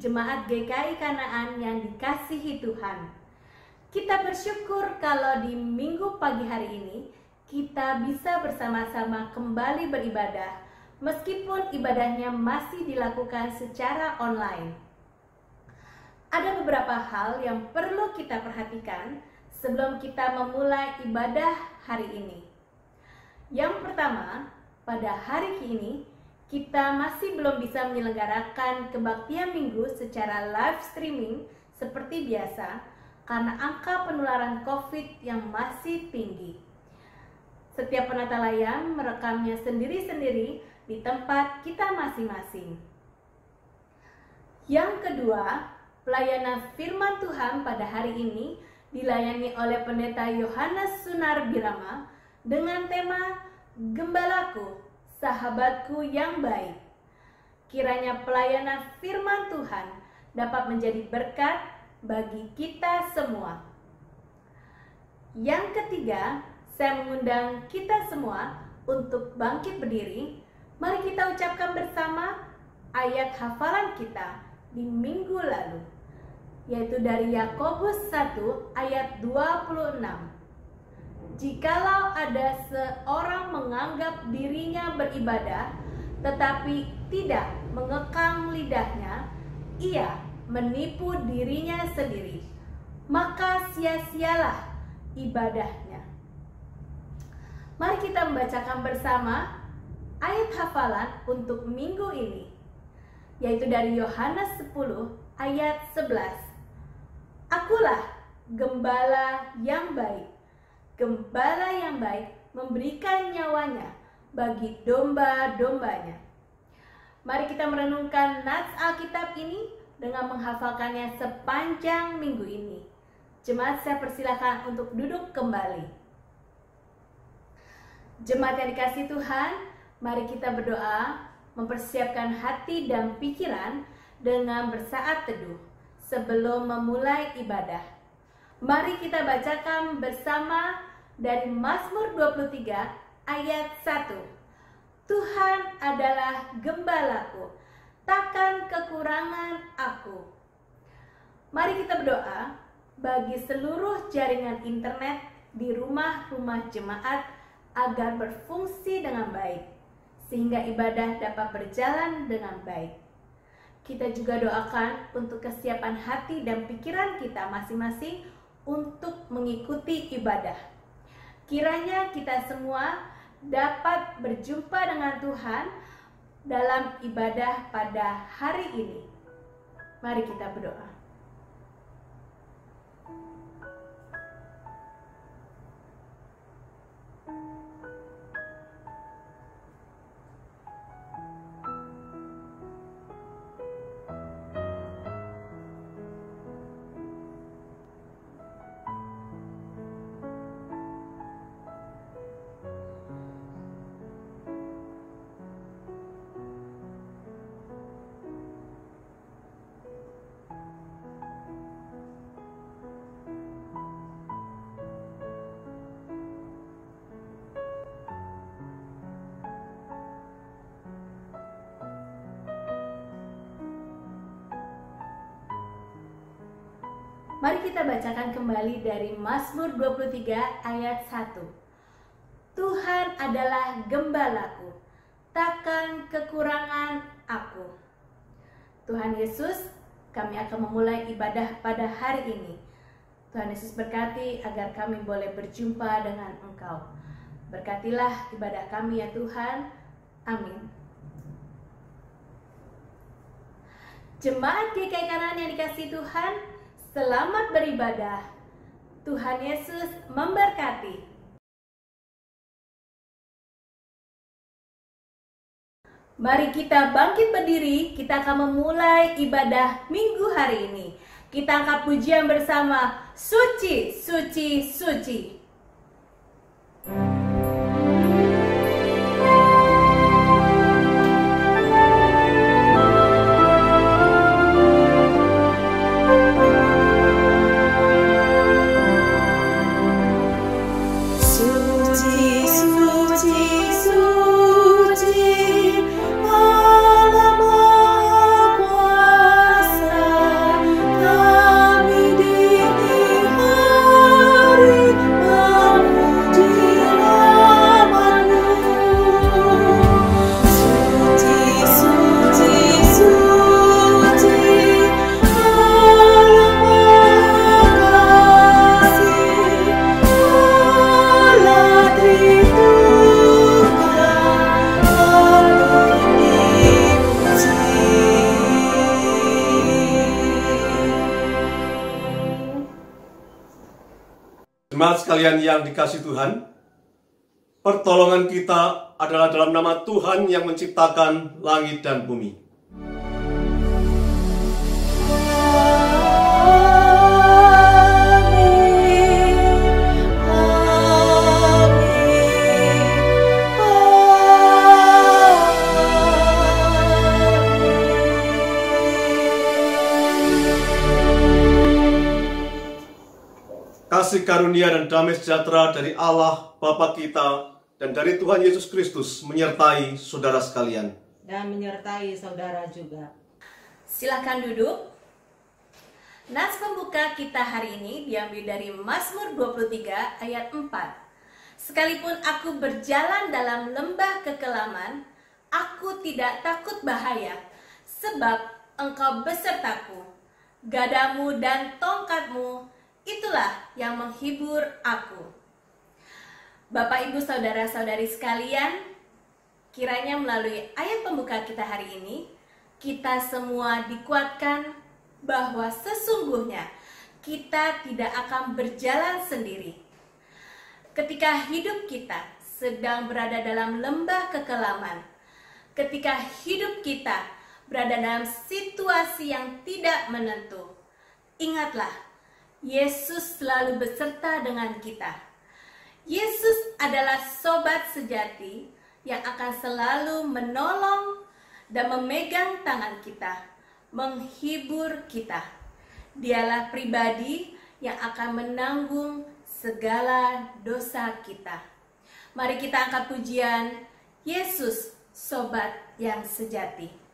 Jemaat GKI Kanaan yang dikasihi Tuhan. Kita bersyukur kalau di minggu pagi hari ini kita bisa bersama-sama kembali beribadah meskipun ibadahnya masih dilakukan secara online. Ada beberapa hal yang perlu kita perhatikan sebelum kita memulai ibadah hari ini. Yang pertama, pada hari ini kita masih belum bisa menyelenggarakan kebaktian minggu secara live streaming seperti biasa karena angka penularan COVID yang masih tinggi. Setiap penata layang merekamnya sendiri-sendiri di tempat kita masing-masing. Yang kedua, pelayanan firman Tuhan pada hari ini dilayani oleh Pendeta Yohanes Sunar Birama dengan tema Gembalaku, Sahabatku yang Baik. Kiranya pelayanan firman Tuhan dapat menjadi berkat bagi kita semua. Yang ketiga, saya mengundang kita semua untuk bangkit berdiri. Mari kita ucapkan bersama ayat hafalan kita di minggu lalu, yaitu dari Yakobus 1 ayat 26. Jikalau ada seorang menganggap dirinya beribadah, tetapi tidak mengekang lidahnya, ia menipu dirinya sendiri, maka sia-sialah ibadahnya. Mari kita membacakan bersama ayat hafalan untuk minggu ini, yaitu dari Yohanes 10 ayat 11. Akulah gembala yang baik. Gembala yang baik memberikan nyawanya bagi domba-dombanya. Mari kita merenungkan nats Alkitab ini dengan menghafalkannya sepanjang minggu ini. Jemaat, saya persilakan untuk duduk kembali. Jemaat yang dikasihi Tuhan, mari kita berdoa, mempersiapkan hati dan pikiran dengan bersaat teduh sebelum memulai ibadah. Mari kita bacakan bersama dari Mazmur 23 ayat 1. Tuhan adalah gembalaku, takkan kekurangan aku. Mari kita berdoa bagi seluruh jaringan internet di rumah-rumah jemaat agar berfungsi dengan baik, sehingga ibadah dapat berjalan dengan baik. Kita juga doakan untuk kesiapan hati dan pikiran kita masing-masing untuk mengikuti ibadah. Kiranya kita semua dapat berjumpa dengan Tuhan dalam ibadah pada hari ini. Mari kita berdoa. Mari kita bacakan kembali dari Mazmur 23 ayat 1. Tuhan adalah gembalaku, takkan kekurangan aku. Tuhan Yesus, kami akan memulai ibadah pada hari ini. Tuhan Yesus berkati agar kami boleh berjumpa dengan Engkau. Berkatilah ibadah kami ya Tuhan. Amin. Jemaat GKI Kanaan yang dikasihi Tuhan, selamat beribadah. Tuhan Yesus memberkati. Mari kita bangkit berdiri, kita akan memulai ibadah minggu hari ini. Kita angkat pujian bersama, Suci, Suci, Suci. Allah Maha Kuasa. jemaat sekalian yang dikasihi Tuhan, pertolongan kita adalah dalam nama Tuhan yang menciptakan langit dan bumi. Kasih karunia dan damai sejahtera dari Allah Bapa kita dan dari Tuhan Yesus Kristus menyertai saudara sekalian. Dan menyertai saudara juga. Silakan duduk. Nas pembuka kita hari ini diambil dari Mazmur 23 ayat 4. Sekalipun aku berjalan dalam lembah kekelaman, aku tidak takut bahaya, sebab Engkau besertaku. Gadamu dan tongkatmu, itulah yang menghibur aku. Bapak, Ibu, saudara-saudari sekalian, kiranya melalui ayat pembuka kita hari ini, kita semua dikuatkan bahwa sesungguhnya kita tidak akan berjalan sendiri. Ketika hidup kita sedang berada dalam lembah kekelaman, ketika hidup kita berada dalam situasi yang tidak menentu, ingatlah, Yesus selalu beserta dengan kita. Yesus adalah sobat sejati yang akan selalu menolong dan memegang tangan kita, menghibur kita. Dialah pribadi yang akan menanggung segala dosa kita. Mari kita angkat pujian, Yesus sobat yang sejati.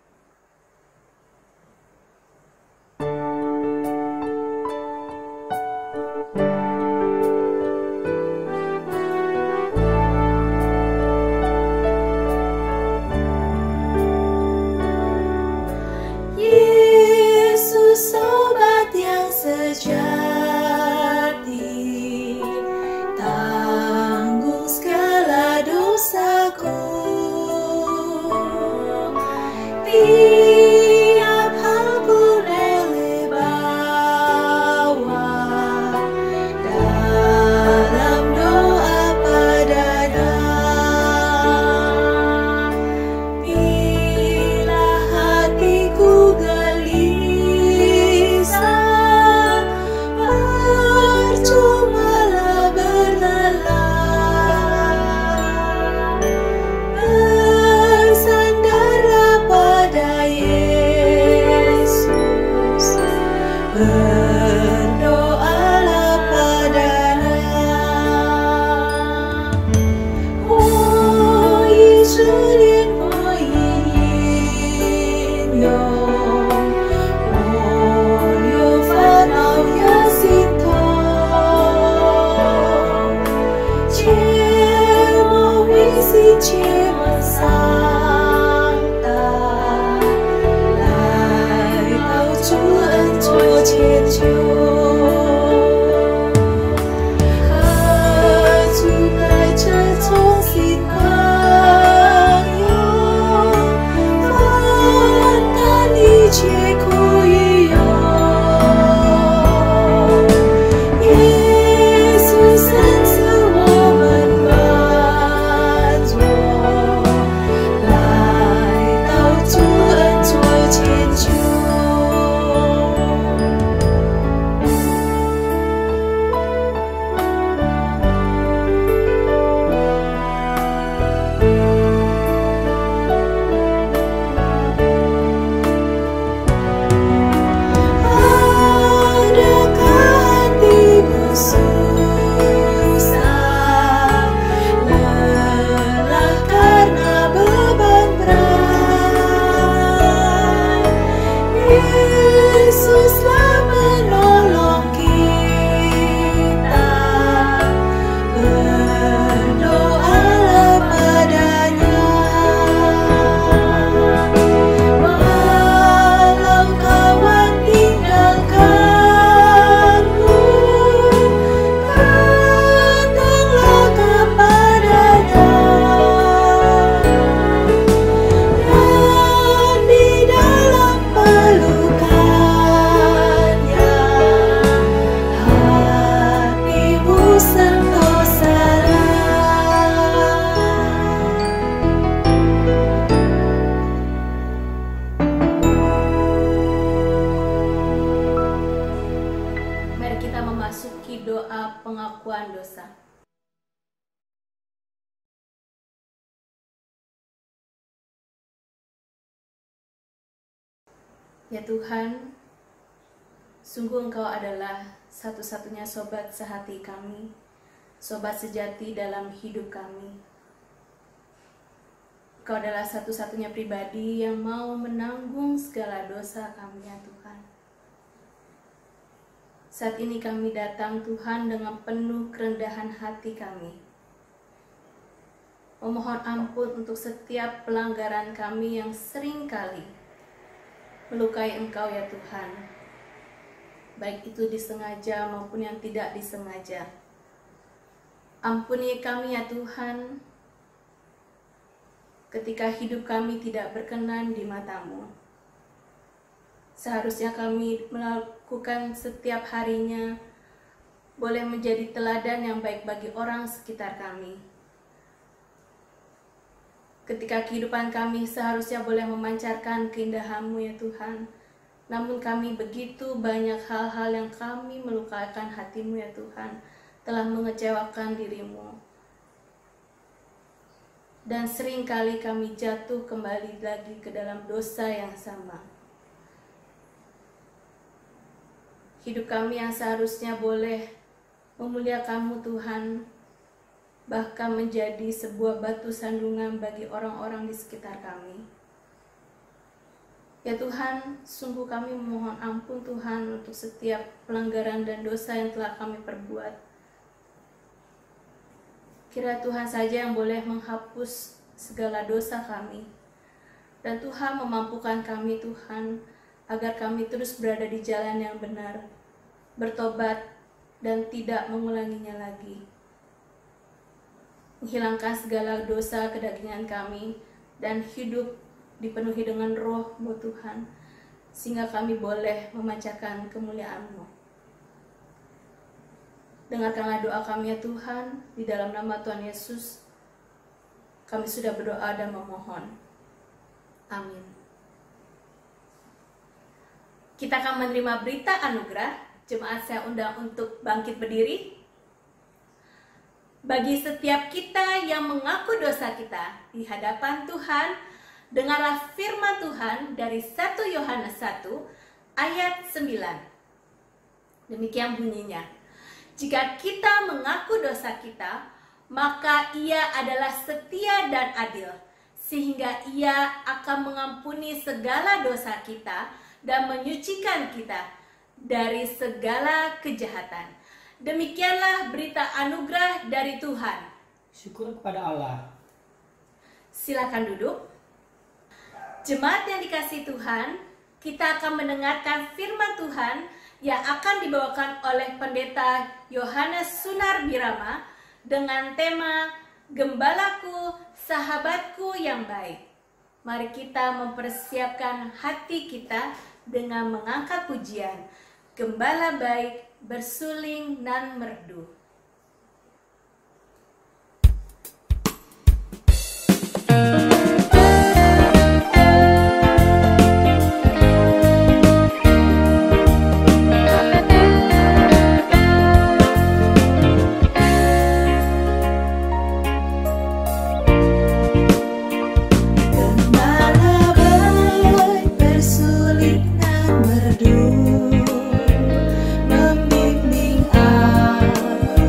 Tanggung segala dosaku. Bersandar pada doa pengakuan dosa. Ya Tuhan, sungguh Engkau adalah satu-satunya sobat sehati kami, sobat sejati dalam hidup kami. Engkau adalah satu-satunya pribadi yang mau menanggung segala dosa kami, ya Tuhan. Saat ini kami datang Tuhan dengan penuh kerendahan hati kami, memohon ampun untuk setiap pelanggaran kami yang seringkali melukai Engkau, ya Tuhan, baik itu disengaja maupun yang tidak disengaja. Ampuni kami, ya Tuhan, ketika hidup kami tidak berkenan di mata-Mu. Seharusnya kami melakukan setiap harinya boleh menjadi teladan yang baik bagi orang sekitar kami. Ketika kehidupan kami seharusnya boleh memancarkan keindahan-Mu, ya Tuhan. Namun kami begitu banyak hal-hal yang kami melukakan hati-Mu, ya Tuhan, telah mengecewakan diri-Mu. Dan seringkali kami jatuh kembali lagi ke dalam dosa yang sama. Hidup kami yang seharusnya boleh memuliakan-Mu, Tuhan, bahkan menjadi sebuah batu sandungan bagi orang-orang di sekitar kami. Ya Tuhan, sungguh kami memohon ampun Tuhan untuk setiap pelanggaran dan dosa yang telah kami perbuat. Kira Tuhan saja yang boleh menghapus segala dosa kami. Dan Tuhan memampukan kami Tuhan, agar kami terus berada di jalan yang benar, bertobat dan tidak mengulanginya lagi. Menghilangkan segala dosa kedagingan kami dan hidup dipenuhi dengan Roh-Mu Tuhan, sehingga kami boleh memancarkan kemuliaan-Mu. Dengarkanlah doa kami, ya Tuhan, di dalam nama Tuhan Yesus. Kami sudah berdoa dan memohon. Amin. Kita akan menerima berita anugerah. Jemaat saya undang untuk bangkit berdiri. Bagi setiap kita yang mengaku dosa kita di hadapan Tuhan, dengarlah firman Tuhan dari 1 Yohanes 1 ayat 9. Demikian bunyinya. Jika kita mengaku dosa kita, maka Ia adalah setia dan adil, sehingga Ia akan mengampuni segala dosa kita dan menyucikan kita dari segala kejahatan. Demikianlah berita anugerah dari Tuhan. Syukur kepada Allah. Silakan duduk. Jemaat yang dikasihi Tuhan, kita akan mendengarkan firman Tuhan yang akan dibawakan oleh Pendeta Yohanes Sunar Birama dengan tema Gembalaku, Sahabatku yang Baik. Mari kita mempersiapkan hati kita dengan mengangkat pujian Gembala Baik bersuling nan merdu. Membimbing aku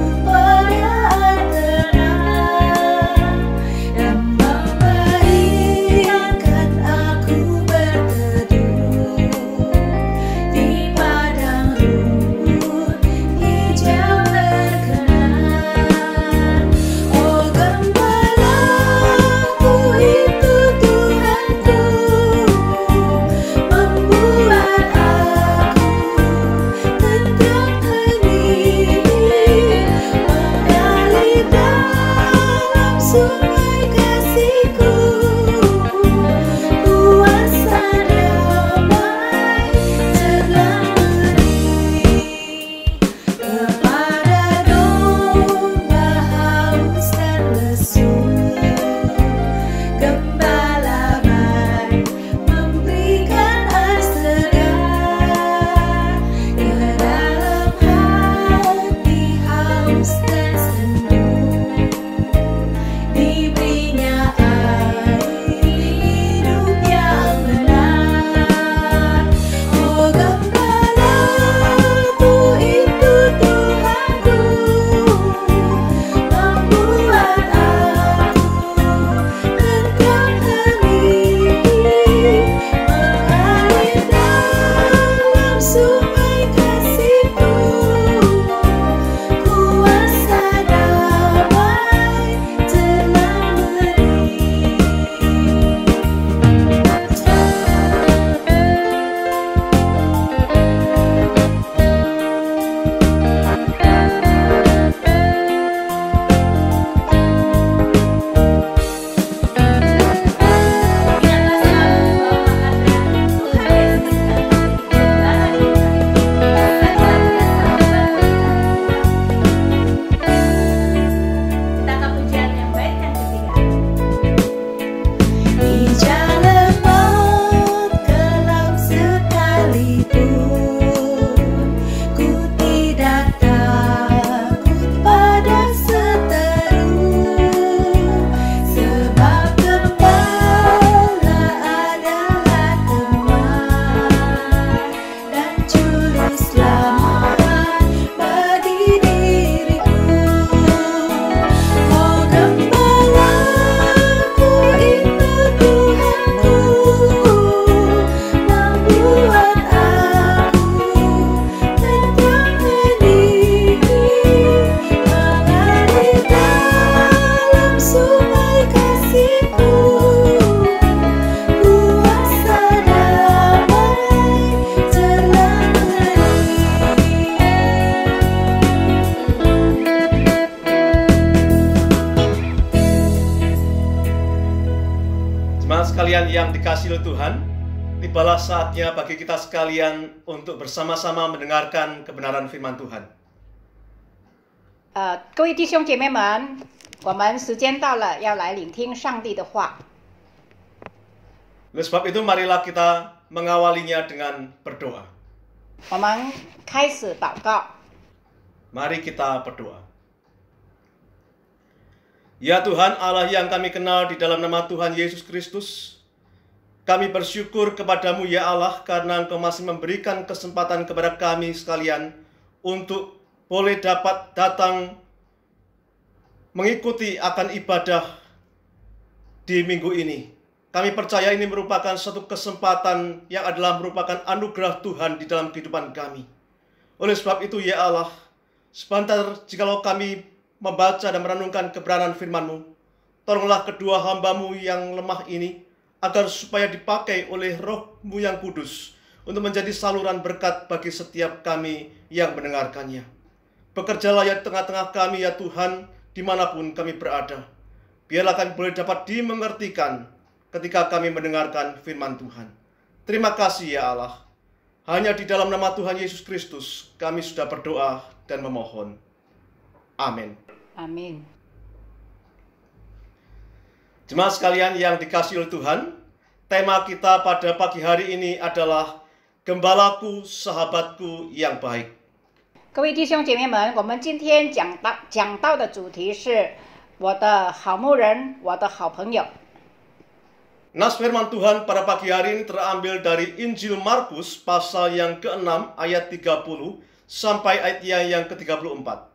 Jemaat sekalian yang dikasihi oleh Tuhan, tibalah saatnya bagi kita sekalian untuk bersama-sama mendengarkan kebenaran firman Tuhan. 各位弟兄姐妹们，我们时间到了，要来聆听上帝的话。 Oleh sebab itu, marilah kita mengawalinya dengan berdoa. 我们开始祷告。 Mari kita berdoa. Ya Tuhan Allah yang kami kenal di dalam nama Tuhan Yesus Kristus, kami bersyukur kepadamu ya Allah karena Engkau masih memberikan kesempatan kepada kami sekalian untuk boleh dapat datang mengikuti akan ibadah di minggu ini. Kami percaya ini merupakan satu kesempatan yang adalah merupakan anugerah Tuhan di dalam kehidupan kami. Oleh sebab itu ya Allah, sebentar jikalau kami membaca dan merenungkan kebenaran firman-Mu, tolonglah kedua hamba-Mu yang lemah ini, agar supaya dipakai oleh Roh-Mu yang kudus, untuk menjadi saluran berkat bagi setiap kami yang mendengarkannya. Bekerjalah ya di tengah-tengah kami ya Tuhan, dimanapun kami berada. Biarlah kami boleh dapat dimengertikan ketika kami mendengarkan firman Tuhan. Terima kasih ya Allah. Hanya di dalam nama Tuhan Yesus Kristus, kami sudah berdoa dan memohon. Amin. Amin. Jemaat sekalian yang dikasihi oleh Tuhan, tema kita pada pagi hari ini adalah Gembalaku, Sahabatku yang Baik. 各位弟兄姐妹们，我们今天讲到的主题是我的好牧人，我的好朋友。 Nas firman Tuhan pada pagi hari ini terambil dari Injil Markus pasal yang ke-6 ayat 30 sampai ayat yang ke-34.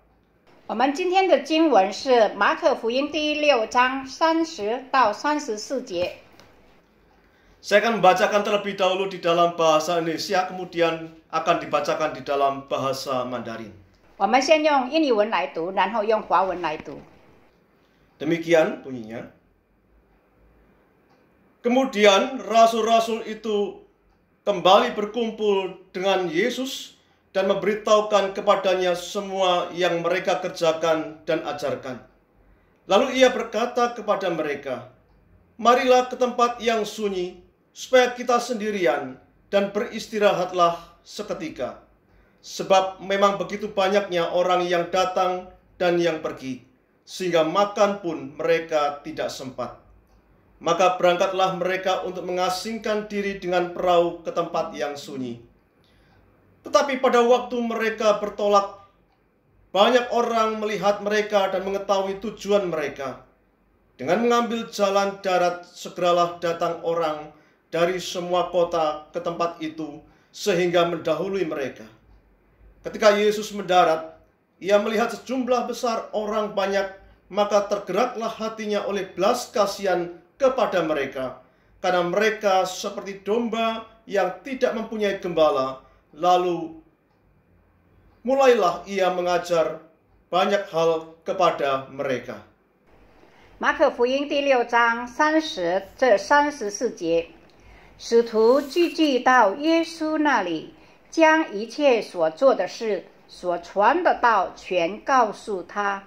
我们今天的经文是马可福音第6章30到34节。 Saya akan membacakan terlebih dahulu di dalam bahasa Indonesia, kemudian akan dibacakan di dalam bahasa Mandarin. 我们先用印尼文来读，然后用华文来读。 Demikian bunyinya. Kemudian rasul-rasul itu kembali berkumpul dengan Yesus dan memberitahukan kepadanya semua yang mereka kerjakan dan ajarkan. Lalu ia berkata kepada mereka, "Marilah ke tempat yang sunyi, supaya kita sendirian dan beristirahatlah seketika. Sebab memang begitu banyaknya orang yang datang dan yang pergi, sehingga makan pun mereka tidak sempat. Maka berangkatlah mereka untuk mengasingkan diri dengan perahu ke tempat yang sunyi. Tetapi pada waktu mereka bertolak, banyak orang melihat mereka dan mengetahui tujuan mereka. Dengan mengambil jalan darat, segeralah datang orang dari semua kota ke tempat itu, sehingga mendahului mereka. Ketika Yesus mendarat, ia melihat sejumlah besar orang banyak, maka tergeraklah hatinya oleh belas kasihan kepada mereka, karena mereka seperti domba yang tidak mempunyai gembala. Lalu mulailah ia mengajar banyak hal kepada mereka. 马可福音第6章30至34节，使徒聚集到耶稣那里，将一切所做的事、所传的道全告诉他。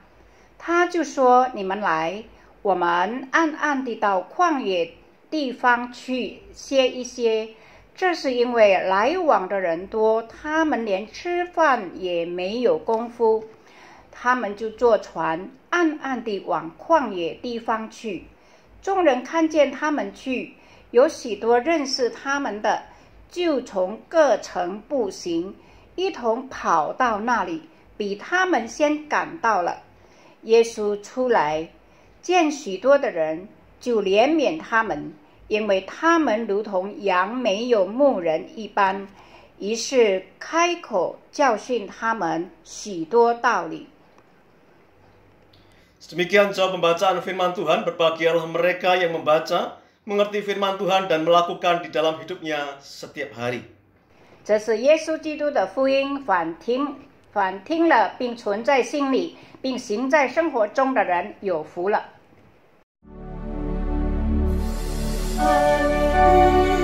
他就说：“你们来，我们暗暗地到旷野地方去歇一歇。这是因为来往的人多，他们连吃饭也没有功夫。他们就坐船，暗暗地往旷野地方去。众人看见他们去，有许多认识他们的，就从各城步行，一同跑到那里，比他们先赶到了。耶稣出来，见许多的人，就怜悯他们，因为他们如同羊没有牧人一般，于是开口教训他们许多道理。 Demikian jauh pembacaan firman Tuhan. Berbahagialah mereka yang membaca, mengerti firman Tuhan dan melakukan di dalam hidupnya setiap hari. 这是耶稣基督的福音，反听了并存在心里，并行在生活中的人有福了。 Haleluya,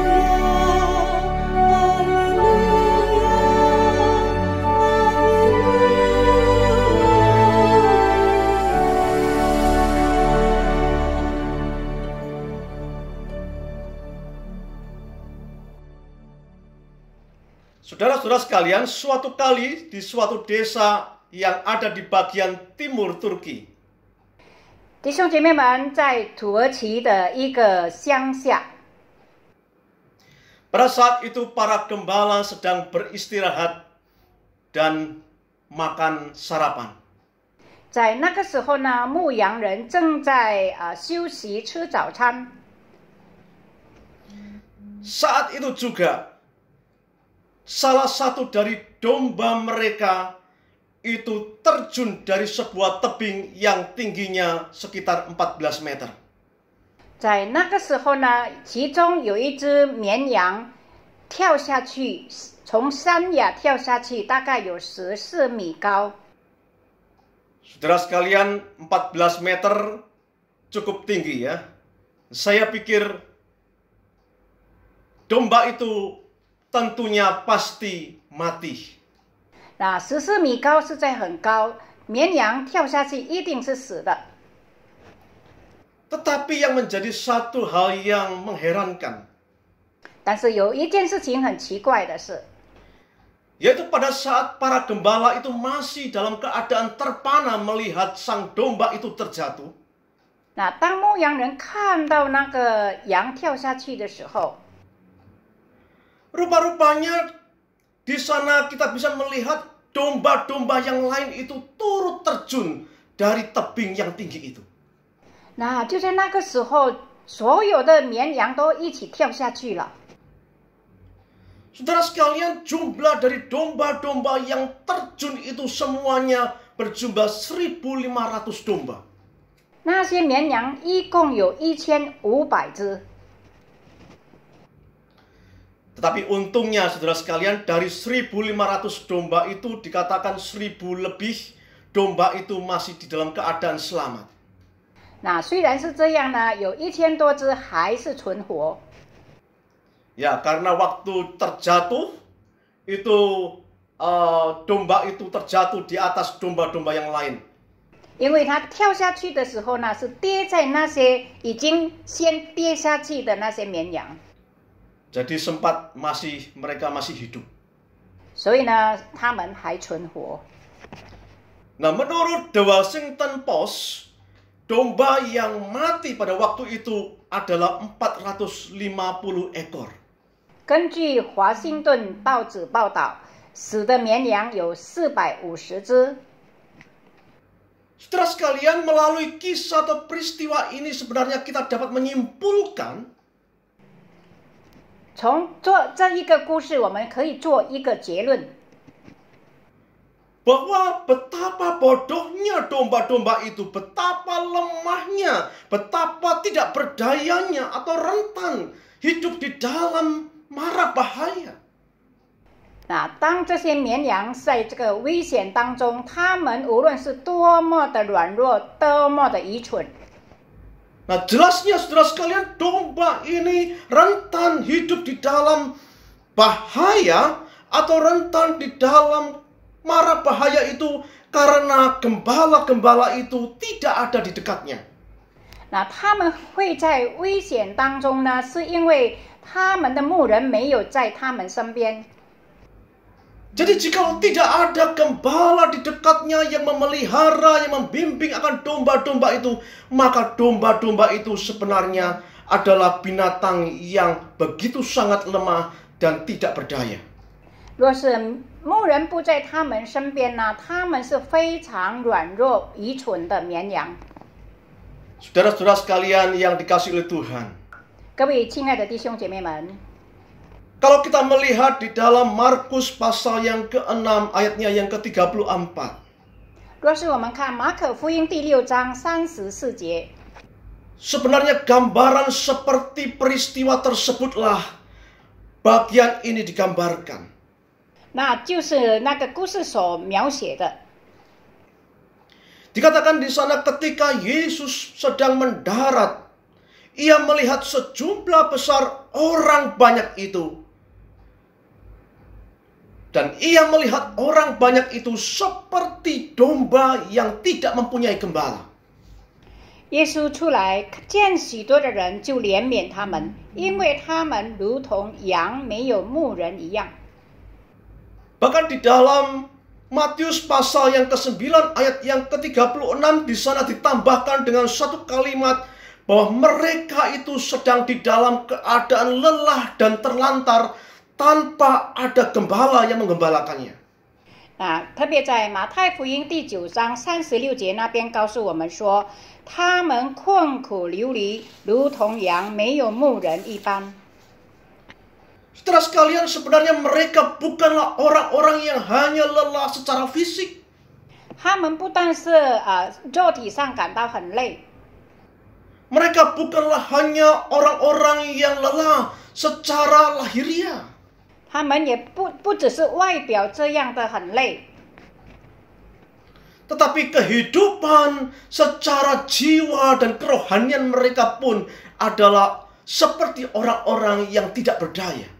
Saudara-saudara sekalian, suatu kali di suatu desa yang ada di bagian timur Turki, 弟兄姐妹们，在土耳其的一个乡下， pada saat itu para gembala sedang beristirahat dan makan sarapan. 在那个时候呢，牧羊人正在休息吃早餐。 Saat itu juga salah satu dari domba mereka itu terjun dari sebuah tebing yang tingginya sekitar 14 meter. 在那个时候呢，其中有一只绵羊跳下去，从山崖跳下去，大概有14米高。 Saudara sekalian, 14 meter cukup tinggi ya. Saya pikir domba itu tentunya pasti mati. 那14米高实在很高，绵羊跳下去一定是死的。 Tetapi yang menjadi satu hal yang mengherankan, 但是有一件事情很奇怪的是， yaitu pada saat para gembala itu masih dalam keadaan terpana melihat sang domba itu terjatuh, 那当牧羊人看到那个羊跳下去的时候， rupa-rupanya di sana kita bisa melihat domba-domba yang lain itu turut terjun dari tebing yang tinggi itu. 那就在那个时候，所有的绵羊都一起跳下去了。 Saudara sekalian, jumlah dari domba-domba yang terjun itu semuanya berjumlah 1.500 domba. 那些绵羊一共有1500只。 Tetapi untungnya saudara sekalian, dari 1.500 domba itu dikatakan 1.000 lebih domba itu masih di dalam keadaan selamat. 那虽然是这样呢，有1000多只还是存活。 Ya, karena waktu terjatuh itu domba itu terjatuh di atas domba-domba yang lain. 因为它跳下去的时候呢，是跌在那些已经先跌下去的那些绵羊， Jadi sempat mereka masih hidup. 所以呢，它们还存活。 Nah, menurut The Washington Post, domba yang mati pada waktu itu adalah 450 ekor. 根据华盛顿报纸报道，死的绵羊有450只。 Saudara sekalian, melalui kisah atau peristiwa ini sebenarnya kita dapat menyimpulkan 从这一个故事，我们可以做一个结论， bahwa betapa bodohnya domba-domba itu, betapa lemahnya, betapa tidak berdayanya atau rentan hidup di dalam mara bahaya. 那当这些绵羊在这个危险当中，它们无论是多么的软弱，多么的愚蠢， Nah, jelasnya saudara sekalian, domba ini rentan hidup di dalam bahaya atau rentan di dalam mara bahaya itu karena gembala-gembala itu tidak ada di dekatnya. 那他们会在危险当中呢，是因为他们的牧人没有在他们身边。 Jadi jika tidak ada gembala di dekatnya yang memelihara, yang membimbing akan domba-domba itu, maka domba-domba itu sebenarnya adalah binatang yang begitu sangat lemah dan tidak berdaya. 若是牧人不在他们身边呢，他们是非常软弱、愚蠢的绵羊。 Saudara-saudara sekalian yang dikasihi oleh Tuhan, 各位亲爱的弟兄姐妹们， kalau kita melihat di dalam Markus pasal yang ke-6 ayatnya yang ke-34, 若是我们看马可福音第6章34节， sebenarnya gambaran seperti peristiwa tersebutlah bagian ini digambarkan. 那就是那个故事所描写的。 Dikatakan di sana ketika Yesus sedang mendarat, ia melihat sejumlah besar orang banyak itu. Dan ia melihat orang banyak itu seperti domba yang tidak mempunyai gembala. 耶稣出来见许多的人，就怜悯他们，因为他们如同羊没有牧人一样。Bahkan di dalam Matius pasal yang ke-9 ayat yang ke-36 di sana ditambahkan dengan satu kalimat bahwa mereka itu sedang di dalam keadaan lelah dan terlantar tanpa ada gembala yang menggembalakannya. 特别在马太福音第9章36节那边告诉我们说，他们困苦流离，如同羊没有牧人一般。 Saudara sekalian, sebenarnya mereka bukanlah orang-orang yang hanya lelah secara fisik. 他们不但是肉体上感到很累， Mereka bukanlah hanya orang-orang yang lelah secara lahiriah. 他们也不只是外表这样的很累， Tetapi kehidupan secara jiwa dan kerohanian mereka pun adalah seperti orang-orang yang tidak berdaya.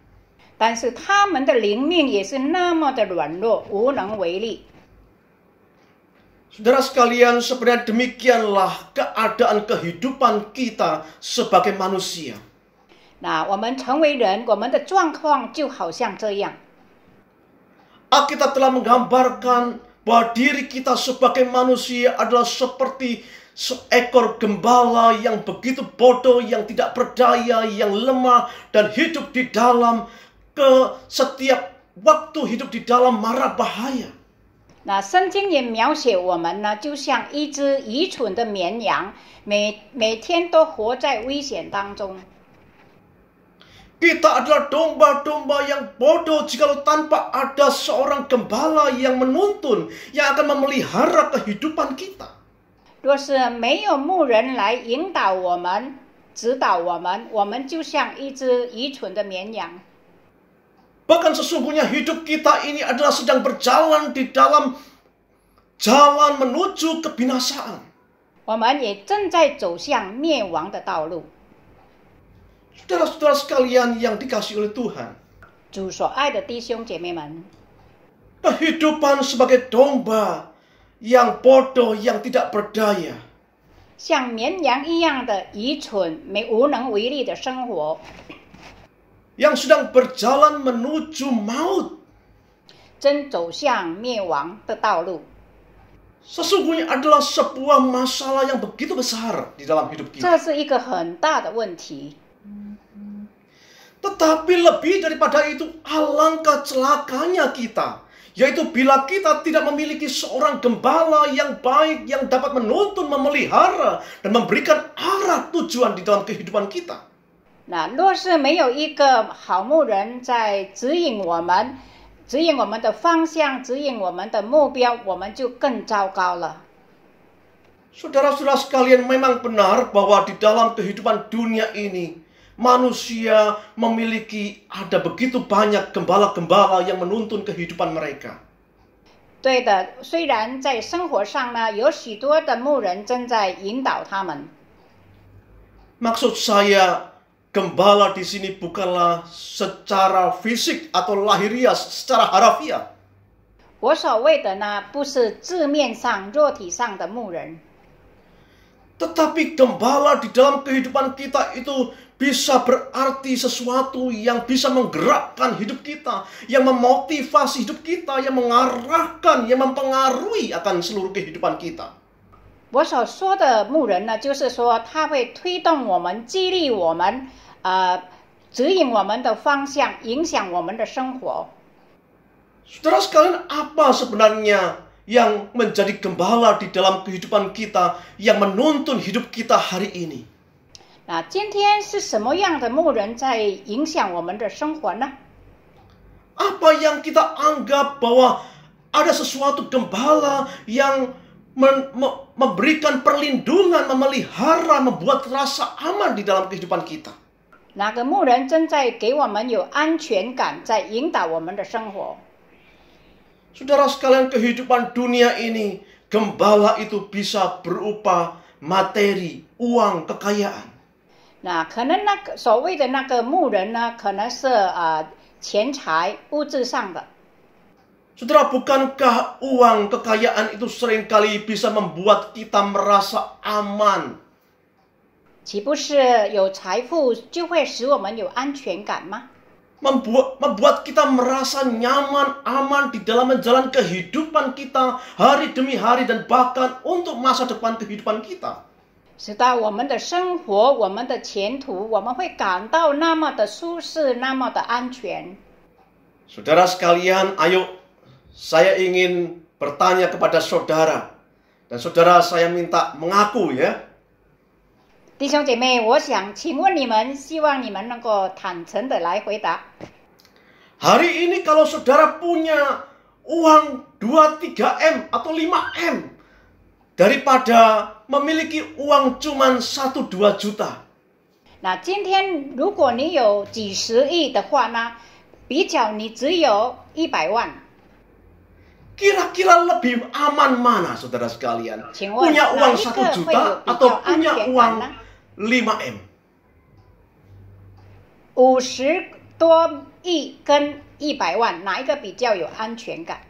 但是他们的灵命也是那么的软弱，无能为力。 Saudara sekalian, sebenarnya demikianlah keadaan kehidupan kita sebagai manusia. 我们成为人，我们的状况就好像这样。 Alkitab telah menggambarkan bahwa diri kita sebagai manusia adalah seperti seekor gembala yang begitu bodoh, yang tidak berdaya, yang lemah, dan hidup di dalam setiap waktu hidup di dalam mara bahaya. 圣经也描写我们呢，就像一只愚蠢的绵羊，每天都活在危险当中。 Kita adalah domba-domba yang bodoh jikalau tanpa ada seorang gembala yang menuntun, yang akan memelihara kehidupan kita. 若是没有牧人来引导我们、指导我们，我们就像一只愚蠢的绵羊。 Bahkan sesungguhnya hidup kita ini adalah sedang berjalan di dalam jalan menuju kebinasaan. 我们也正在走向灭亡的道路。 Saudara-saudara sekalian yang dikasihi oleh Tuhan, 主所爱的弟兄姐妹们， kehidupan sebagai domba yang bodoh, yang tidak berdaya, 像绵羊一样的愚蠢、无能为力的生活， yang sedang berjalan menuju maut, 正走向灭亡的道路。 sesungguhnya adalah sebuah masalah yang begitu besar di dalam hidup kita. 这是一个很大的问题。 Tetapi lebih daripada itu, alangkah celakanya kita, yaitu bila kita tidak memiliki seorang gembala yang baik, yang dapat menuntun, memelihara, dan memberikan arah tujuan di dalam kehidupan kita. 若是没有一个好牧人在指引我们的方向，指引我们的目标，我们就更糟糕了。 Saudara-saudara sekalian, memang benar bahwa di dalam kehidupan dunia ini, manusia ada begitu banyak gembala-gembala yang menuntun kehidupan mereka. 对的，虽然在生活上呢，有许多的牧人正在引导他们。 Maksud saya, gembala di sini bukanlah secara fisik atau lahiriah, secara harafiah. 我所谓的呢，不是字面上、肉体上的牧人， Tetapi gembala di dalam kehidupan kita itu bisa berarti sesuatu yang bisa menggerakkan hidup kita, yang memotivasi hidup kita, yang mengarahkan, yang mempengaruhi akan seluruh kehidupan kita. 我所说的牧人呢，就是说他会推动我们、激励我们，指引我们的方向，影响我们的生活。 Saudara sekalian, apa sebenarnya yang menjadi gembala di dalam kehidupan kita, yang menuntun hidup kita hari ini? 今天是什么样的牧人在影响我们的生活呢？ Apa yang kita anggap bahwa ada sesuatu gembala yang memberikan perlindungan, memelihara, membuat rasa aman di dalam kehidupan kita? 哪个牧人正在给我们有安全感，在引导我们的生活？ Saudara sekalian, kehidupan dunia ini, gembala itu bisa berupa materi, uang, kekayaan. 可能所谓的那个牧人呢，可能是钱财、物质上的。 Saudara, bukankah uang, kekayaan itu seringkali bisa membuat kita merasa aman? 岂不是有财富就会使我们有安全感吗？ membuat kita merasa nyaman, aman di dalam menjalani kehidupan kita hari demi hari dan bahkan untuk masa depan kehidupan kita. 使到我们的生活、我们的前途，我们会感到那么的舒适，那么的安全。 Saudara sekalian, ayo saya ingin bertanya kepada saudara. Dan saudara saya minta mengaku ya. 弟兄姐妹，我想请问你们，希望你们能够坦诚的来回答。 Hari ini kalau saudara punya uang 2-3 M atau 5 M daripada memiliki uang cuman 1-2 juta. 那今天如果你有几十亿的话呢，比较你只有100万， Kira-kira lebih aman mana saudara sekalian? 请问 Punya 哪 uang 一 1 个会 juta 有比 atau 较安 punya 全 uang 感呢？ 5 M? 50多亿跟100万，哪一个比较有安全感？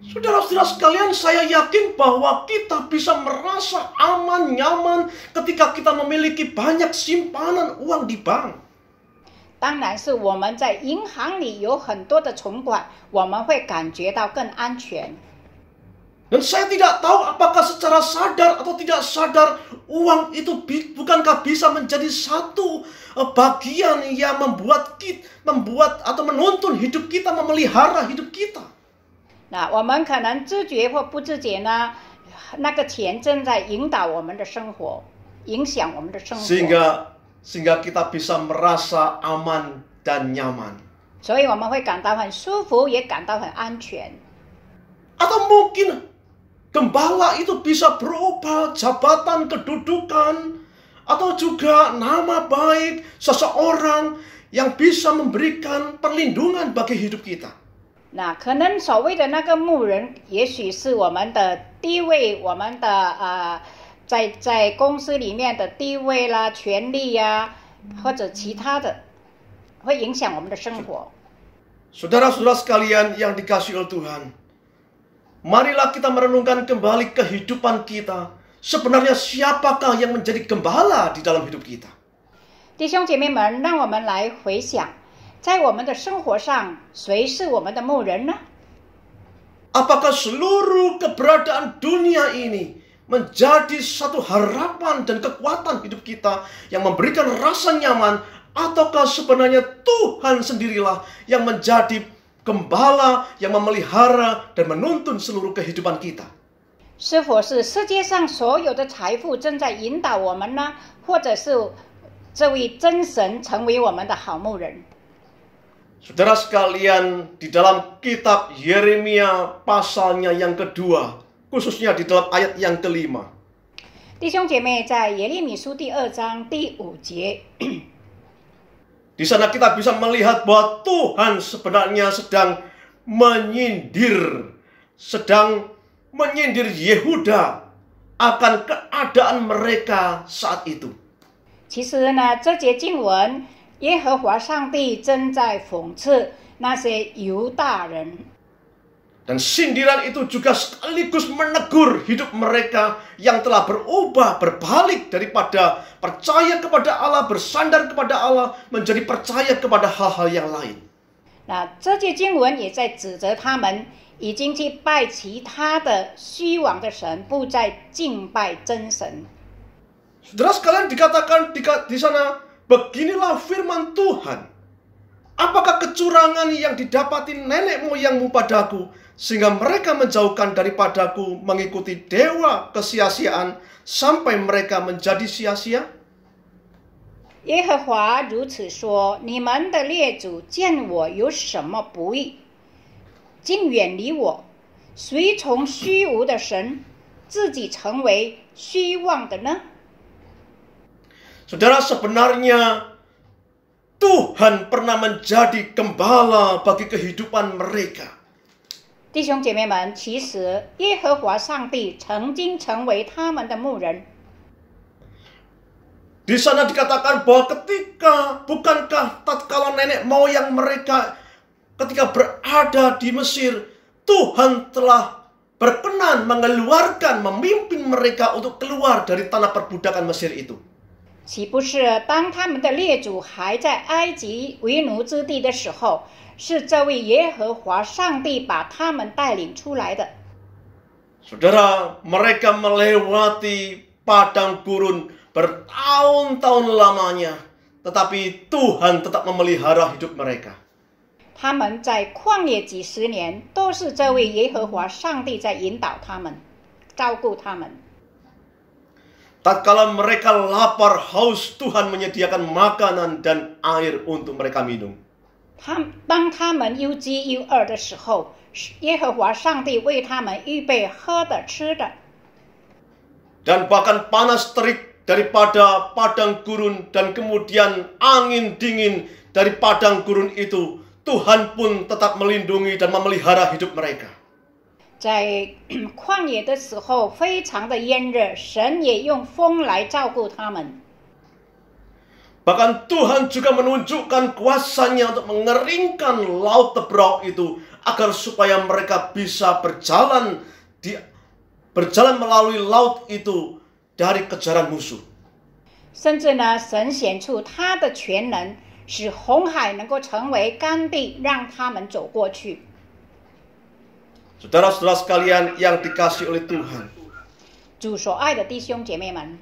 Saudara-saudara sekalian, saya yakin bahwa kita bisa merasa aman, nyaman ketika kita memiliki banyak simpanan uang di bank. 当然是我们在银行里有很多的存款，我们会感觉到更安全。 Dan saya tidak tahu apakah secara sadar atau tidak sadar uang itu bukankah bisa menjadi satu bagian yang membuat atau menuntun hidup kita, memelihara hidup kita. 那我们可能自觉或不自觉呢，那个钱正在引导我们的生活，影响我们的生活。 Sehingga kita bisa merasa aman dan nyaman. 所以我们会感到很舒服，也感到很安全。 Atau mungkin gembala itu bisa berubah jabatan, kedudukan, atau juga nama baik seseorang yang bisa memberikan perlindungan bagi hidup kita. 那可能所谓的那个牧人，也许是我们的地位，我们的在公司里面的地位啦、权利呀，或者其他的，会影响我们的生活。 Saudara-saudara sekalian yang dikasihi oleh Tuhan, marilah kita merenungkan kembali kehidupan kita. Sebenarnya siapakah yang menjadi gembala di dalam hidup kita? 弟兄姐妹们，让我们来回想，在我们的生活上，谁是我们的牧人呢？ Apakah seluruh keberadaan dunia ini menjadi satu harapan dan kekuatan hidup kita yang memberikan rasa nyaman, ataukah sebenarnya Tuhan sendirilah yang menjadi gembala yang memelihara dan menuntun seluruh kehidupan kita? 是否是世界上所有的财富正在引导我们呢？或者是这位真神成为我们的好牧人？ Saudara sekalian, di dalam kitab Yeremia pasalnya yang kedua, khususnya di dalam ayat yang kelima. 弟兄姐妹，在耶利米书第2章第5节， Di sana kita bisa melihat bahwa Tuhan sebenarnya sedang menyindir Yehuda akan keadaan mereka saat itu. 其实呢，这节经文，耶和华上帝正在讽刺那些犹大人。 Dan sindiran itu juga sekaligus menegur hidup mereka yang telah berubah, berbalik daripada percaya kepada Allah, bersandar kepada Allah, menjadi percaya kepada hal-hal yang lain. 那这节经文也在指责他们已经去拜其他的虚妄的神，不再敬拜真神。 Saudara sekalian, dikatakan di sana, beginilah firman Tuhan. Apakah kecurangan yang didapati nenek moyangmu padaku, sehingga mereka menjauhkan daripadaku mengikuti dewa kesia-siaan sampai mereka menjadi sia-sia? 耶和华如此说：你们的列祖见我有什么不义，竟远离我，随从虚无的神，自己成为虚妄的呢？ Saudara, sebenarnya Tuhan pernah menjadi gembala bagi kehidupan mereka. 弟兄姐妹们，其实耶和华上帝曾经成为他们的牧人。 Di sana dikatakan bahwa bukankah tatkala nenek moyang mereka ketika berada di Mesir, Tuhan telah berkenan mengeluarkan, memimpin mereka untuk keluar dari tanah perbudakan Mesir itu. 岂不是当他们的列祖还在埃及为奴之地的时候，是这位耶和华上帝把他们带领出来的？ Saudara, mereka melewati padang gurun bertahun-tahun lamanya, tetapi Tuhan tetap memelihara hidup mereka. 他们在旷野几十年，都是这位耶和华上帝在引导他们，照顾他们。 Tatkala mereka lapar haus, Tuhan menyediakan makanan dan air untuk mereka minum. 当他们又饥又饿的时候，耶和华上帝为他们预备喝的吃的。 Dan bahkan panas terik daripada padang gurun dan kemudian angin dingin dari padang gurun itu, Tuhan pun tetap melindungi dan memelihara hidup mereka. 在旷野的时候非常的炎热，神也用风来照顾他们。 Bahkan Tuhan juga menunjukkan kuasa-Nya untuk mengeringkan laut Tebrau itu agar supaya mereka bisa berjalan melalui laut itu dari kejaran musuh. 甚至呢，神显出他的全能，使红海能够成为干地，让他们走过去。 Saudara-saudara sekalian yang dikasihi oleh Tuhan. 主所爱的弟兄姐妹们，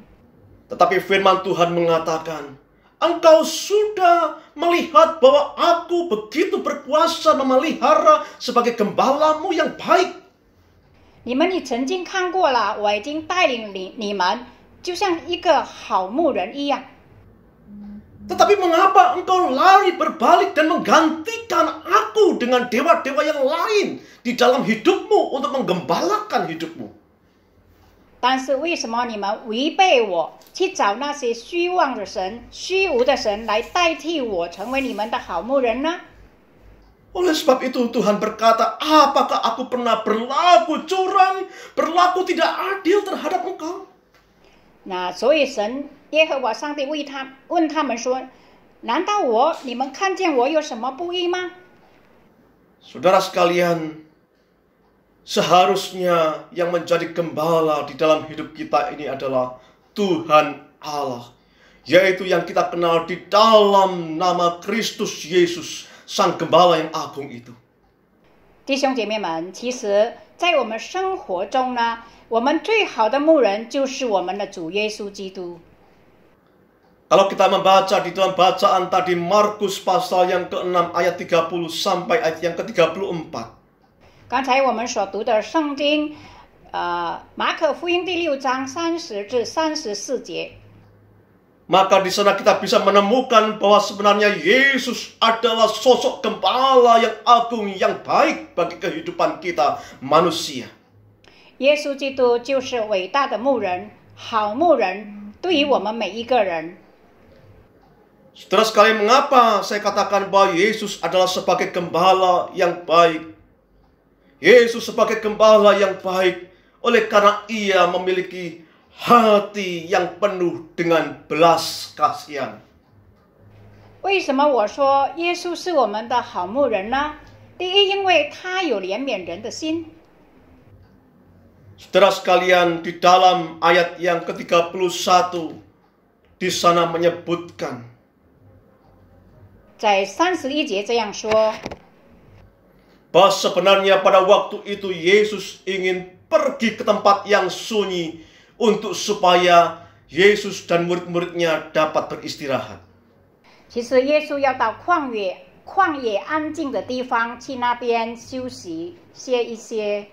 Tetapi firman Tuhan mengatakan, engkau sudah melihat bahwa aku begitu berkuasa memelihara sebagai gembalamu yang baik. 你们也曾经看过了，我已经带领你们，就像一个好牧人一样。 Tetapi mengapa engkau lari berbalik dan menggantikan aku dengan dewa-dewa yang lain di dalam hidupmu untuk menggembalakan hidupmu? 但是为什么你们违背我，去找那些虚妄的神、虚无的神来代替我成为你们的好牧人呢？ Oleh sebab itu Tuhan berkata, apakah aku pernah berlaku curang, berlaku tidak adil terhadap engkau? 那所以神耶和华上帝问他们说：“难道你们看见我有什么不义吗？” Saudara sekalian, seharusnya yang menjadi gembala di dalam hidup kita ini adalah Tuhan Allah, yaitu yang kita kenal di dalam nama Kristus Yesus, Sang Gembala yang agung itu. 弟兄姐妹们，其实在我们生活中呢，我们最好的牧人就是我们的主耶稣基督。 Kalau kita membaca di dalam bacaan tadi Markus pasal yang ke-6 ayat 30 sampai ayat yang ke-34. 刚才我们所读的圣经，马可福音第6章30至34节。 Maka di sana kita bisa menemukan bahwa sebenarnya Yesus adalah sosok gembala yang agung, yang baik bagi kehidupan kita manusia. 耶稣基督就是伟大的牧人，好牧人，对于我们每一个人。 Saudara sekalian, mengapa saya katakan bahwa Yesus adalah sebagai gembala yang baik? Yesus sebagai gembala yang baik oleh karena Ia memiliki hati yang penuh dengan belas kasihan. 为什么我说耶稣是我们的好牧人呢？第一，因为他有怜悯人的心。 Saudara sekalian, di dalam ayat yang ke-31 di sana menyebutkan 在31节这样说， bahwa sebenarnya pada waktu itu Yesus ingin pergi ke tempat yang sunyi untuk supaya Yesus dan murid-muridnya dapat beristirahat. 其实耶稣要到旷野安静的地方，去那边休息歇一歇。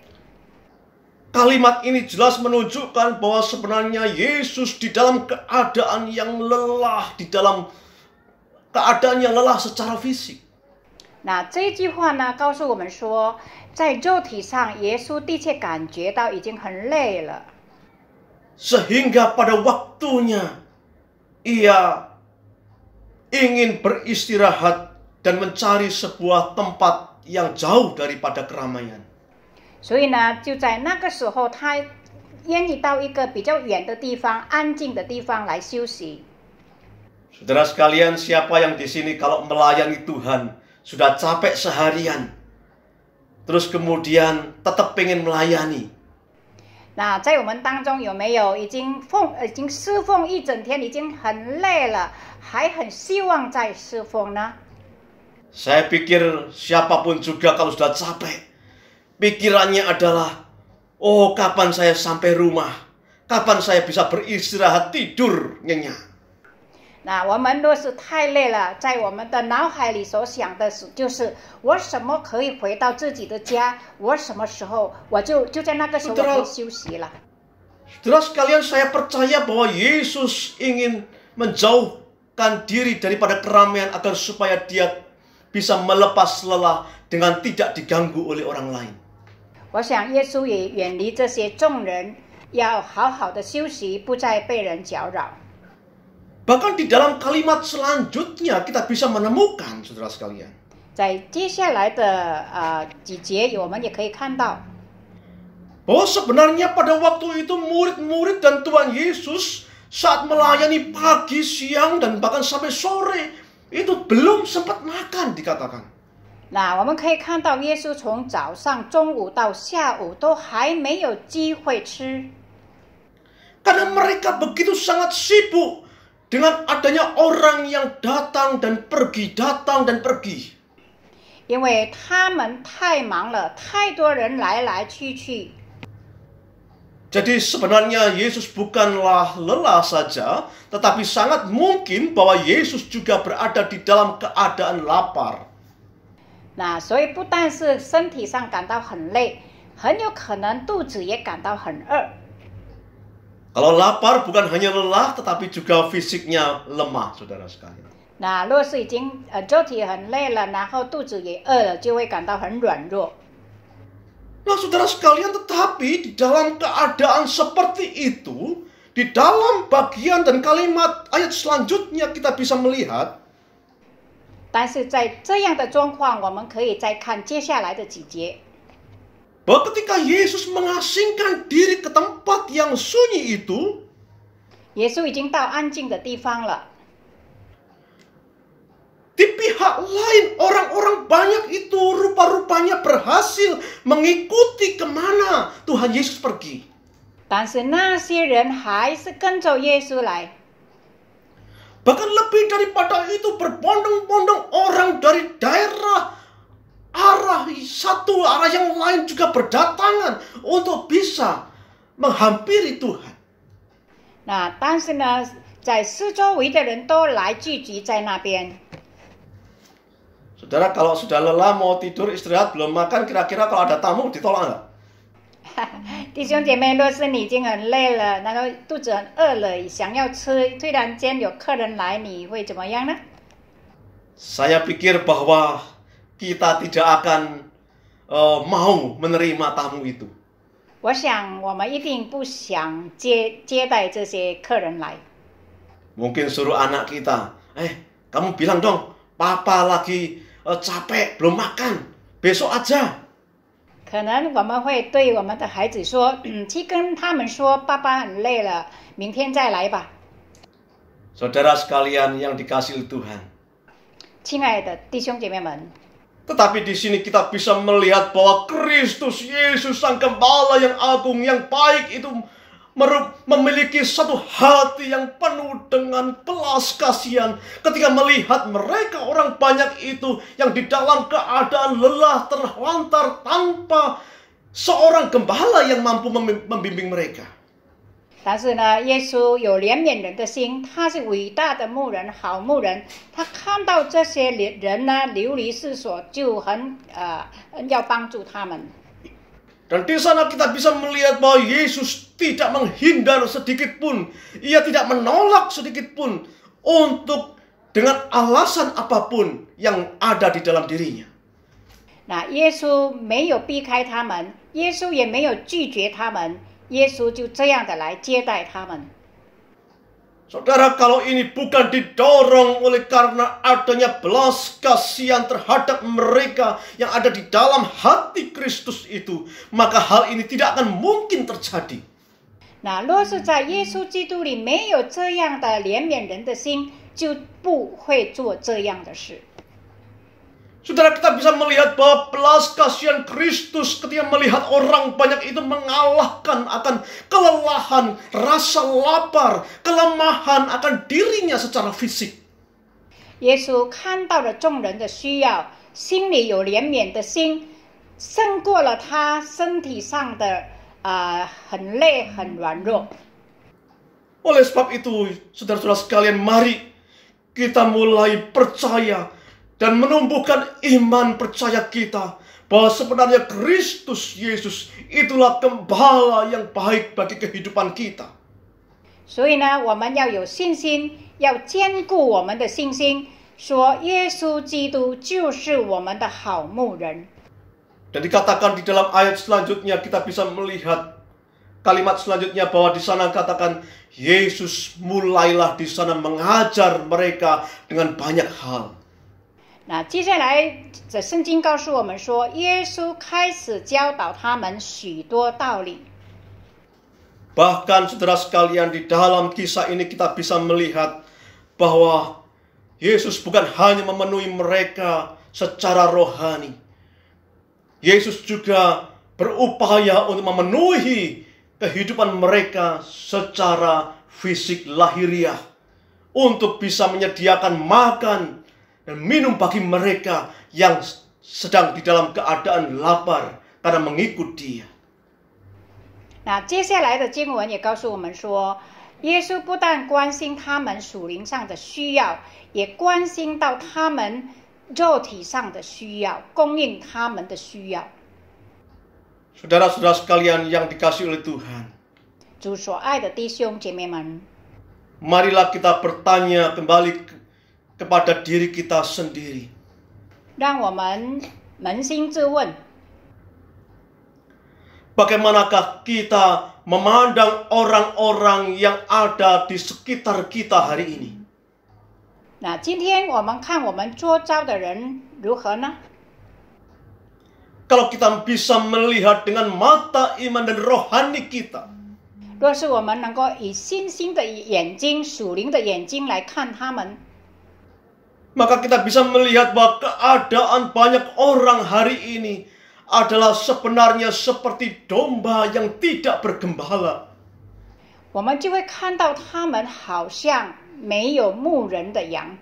Kalimat ini jelas menunjukkan bahwa sebenarnya Yesus di dalam keadaan yang lelah, di dalam keadaan yang lelah secara fisik. 那这句话呢，告诉我们说，在肉体上，耶稣的确感觉到已经很累了。 Sehingga pada waktunya Ia ingin beristirahat dan mencari sebuah tempat yang jauh daripada keramaian. 所以呢，就在那个时候，他愿意到一个比较远的地方、安静的地方来休息。 Saudara sekalian, siapa yang di sini kalau melayani Tuhan sudah capek seharian, terus kemudian tetap pengen melayani? 那在我们当中有没有已经侍奉一整天，已经很累了，还很希望再侍奉呢？ Saya pikir siapapun juga kalau sudah capek, pikirannya adalah, oh kapan saya sampai rumah, kapan saya bisa beristirahat tidur nyenyak. 那我们若是太累了，在我们的脑海里所想的是，就是我什么可以回到自己的家，我什么时候我就在那个时候我可以休息了。 Saudara sekalian, saya percaya bahwa Yesus ingin menjauhkan diri daripada keramaian agar supaya dia bisa melepas lelah dengan tidak diganggu oleh orang lain. 我想耶稣也远离这些众人，要好好的休息，不再被人搅扰。 Bahkan di dalam kalimat selanjutnya kita bisa menemukan, saudara sekalian, 在接下来的几节，我们也可以看到， bahwa sebenarnya pada waktu itu murid-murid dan Tuhan Yesus saat melayani pagi, siang, dan bahkan sampai sore itu belum sempat makan dikatakan. 那我们可以看到耶稣从早上、中午到下午都还没有机会吃， Karena mereka begitu sangat sibuk dengan adanya orang yang datang dan pergi, datang dan pergi. 因为他们太忙了，太多人来来去去。 Jadi sebenarnya Yesus bukanlah lelah saja, tetapi sangat mungkin bahwa Yesus juga berada di dalam keadaan lapar. 那所以不但是身体上感到很累，很有可能肚子也感到很饿。 Kalau lapar bukan hanya lelah, tetapi juga fisiknya lemah, saudara sekalian. 那若是已经肉体很累了，然后肚子也饿了，就会感到很软弱。 Nah, saudara sekalian, tetapi di dalam keadaan seperti itu, di dalam bagian dan kalimat ayat selanjutnya kita bisa melihat 但是在这样的状况，我们可以再看接下来的几节。 bahwa ketika Yesus mengasingkan diri ke tempat yang sunyi itu, 耶稣已经到安静的地方了。 di pihak lain orang-orang banyak itu rupa-rupanya berhasil mengikuti kemana Tuhan Yesus pergi. 但是那些人还是跟着耶稣来， Bahkan lebih daripada itu berbondong-bondong orang dari daerah arah satu arah yang lain juga berdatangan untuk bisa menghampiri Tuhan. 那但是呢，在四周围的人都来聚集在那边。 Saudara, kalau sudah lelah mau tidur istirahat belum makan, kira-kira kalau ada tamu ditolak nggak? 弟兄姐妹，若是你已经很累了，然后肚子很饿了，想要吃，突然间有客人来，你会怎么样呢？ Saya pikir bahwa kita tidak akan mau menerima tamu itu. 我想我们一定不想接待这些客人来。 Mungkin suruh anak kita, kamu bilang dong, papa lagi capek belum makan, besok aja. 可能我们会对我们的孩子说，去跟他们说，爸爸很累了，明天再来吧。 Saudara sekalian yang dikasihi Tuhan. 亲爱的弟兄姐妹们， Tetapi di sini kita bisa melihat bahwa Kristus Yesus Sang Gembala yang agung, yang baik itu memiliki satu hati yang penuh dengan belas kasihan ketika melihat mereka orang banyak itu yang di dalam keadaan lelah terlantar tanpa seorang gembala yang mampu membimbing mereka. 但是呢，耶稣有怜悯人的心，他是伟大的牧人，好牧人。他看到这些人呢流离失所，就很要帮助他们。 Dan di sana kita bisa melihat bahwa Yesus tidak menghindar sedikit pun. Ia tidak menolak sedikit pun untuk dengan alasan apapun yang ada di dalam dirinya. 那耶稣没有避开他们，耶稣也没有拒绝他们，耶稣就这样的来接待他们。 Saudara, kalau ini bukan didorong oleh karena adanya belas kasihan terhadap mereka yang ada di dalam hati Kristus itu, maka hal ini tidak akan mungkin terjadi. 那若是在耶稣基督里没有这样的怜悯人的心，就不会做这样的事。Saudara, kita bisa melihat bahwa belas kasihan Kristus ketika melihat orang banyak itu mengalahkan akan kelelahan, rasa lapar, kelemahan akan dirinya secara fisik. 耶稣看到了众人的需要，心里有怜悯的心，胜过了他身体上的很累很软弱。 Oleh sebab itu, saudara-saudara sekalian, mari kita mulai percaya dan menumbuhkan iman percaya kita bahwa sebenarnya Kristus Yesus itulah gembala yang baik bagi kehidupan kita. 所以呢，我们要有信心，要坚固我们的信心，说耶稣基督就是我们的好牧人。 Dan dikatakan di dalam ayat selanjutnya kita bisa melihat kalimat selanjutnya bahwa di sana katakan Yesus mulailah di sana mengajar mereka dengan banyak hal. 那接下来这圣经告诉我们说，耶稣开始教导他们许多道理。 Bahkan saudara sekalian, di dalam kisah ini kita bisa melihat bahwa Yesus bukan hanya memenuhi mereka secara rohani. Yesus juga berupaya untuk memenuhi kehidupan mereka secara fisik lahiriah, untuk bisa menyediakan makan dan minum bagi mereka yang sedang di dalam keadaan lapar karena mengikut Dia. 那接下来的经文也告诉我们说，耶稣不但关心他们属灵上的需要，也关心到他们肉体上的需要，供应他们的需要。 Saudara-saudara sekalian yang dikasihi oleh Tuhan, 主所爱的弟兄姐妹们， marilah kita bertanya kembali kepada diri kita sendiri. 让我们扪心自问， Bagaimanakah kita memandang orang-orang yang ada di sekitar kita hari ini? 那今天我们看我们周遭的人如何呢？ Kalau kita bisa melihat dengan mata iman dan rohani kita, 若是我们能够以信心的眼睛、属灵的眼睛来看他们， maka kita bisa melihat bahwa keadaan banyak orang hari ini adalah sebenarnya seperti domba yang tidak bergembala. 我们就会看到他们好像没有牧人的羊。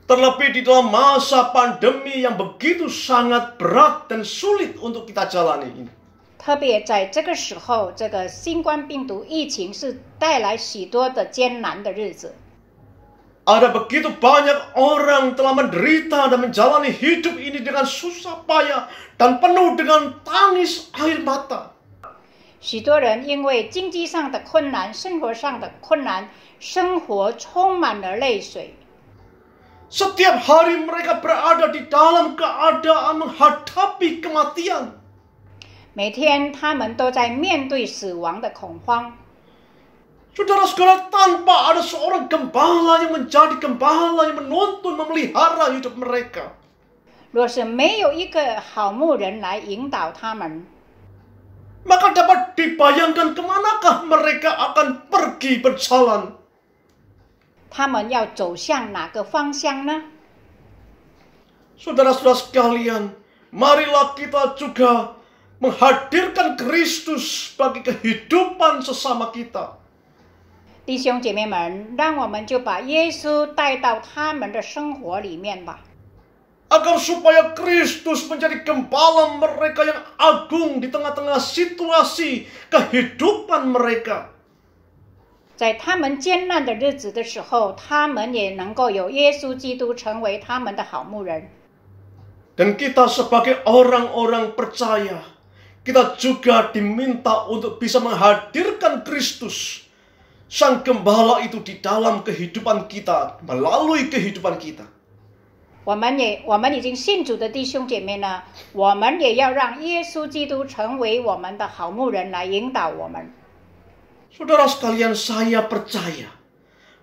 Terlebih di dalam masa pandemi yang begitu sangat berat dan sulit untuk kita jalani ini. 特别在这个时候，这个新冠病毒疫情是带来许多的艰难的日子。 Ada begitu banyak orang telah menderita dan menjalani hidup ini dengan susah payah dan penuh dengan tangis air mata. 许多人因为经济上的困难、生活上的困难，生活充满了泪水。 Setiap hari mereka berada di dalam keadaan menghadapi kematian. 每天他们都在面对死亡的恐慌。 Saudara-saudara, tanpa ada seorang gembala yang menjadi gembala yang menuntun, memelihara hidup mereka, 若是没有一个好牧人来引导他们， maka dapat dibayangkan kemanakah mereka akan pergi berjalan. 他们要走向哪个方向呢？ Saudara-saudara sekalian, marilah kita juga menghadirkan Kristus bagi kehidupan sesama kita. 弟兄姐妹们，让我们就把耶稣带到他们的生活里面吧， Agar supaya Kristus menjadi gembala mereka yang agung di tengah-tengah situasi kehidupan mereka. 在他们艰难的日子的时候，他们也能够有耶稣基督成为他们的好牧人。 Dan kita sebagai orang-orang percaya, kita juga diminta untuk bisa menghadirkan Kristus, Sang Gembala itu di dalam kehidupan kita, melalui kehidupan kita. 我们已经信主的弟兄姐妹呢，我们也要让耶稣基督成为我们的好牧人来引导我们。 Saudara sekalian, saya percaya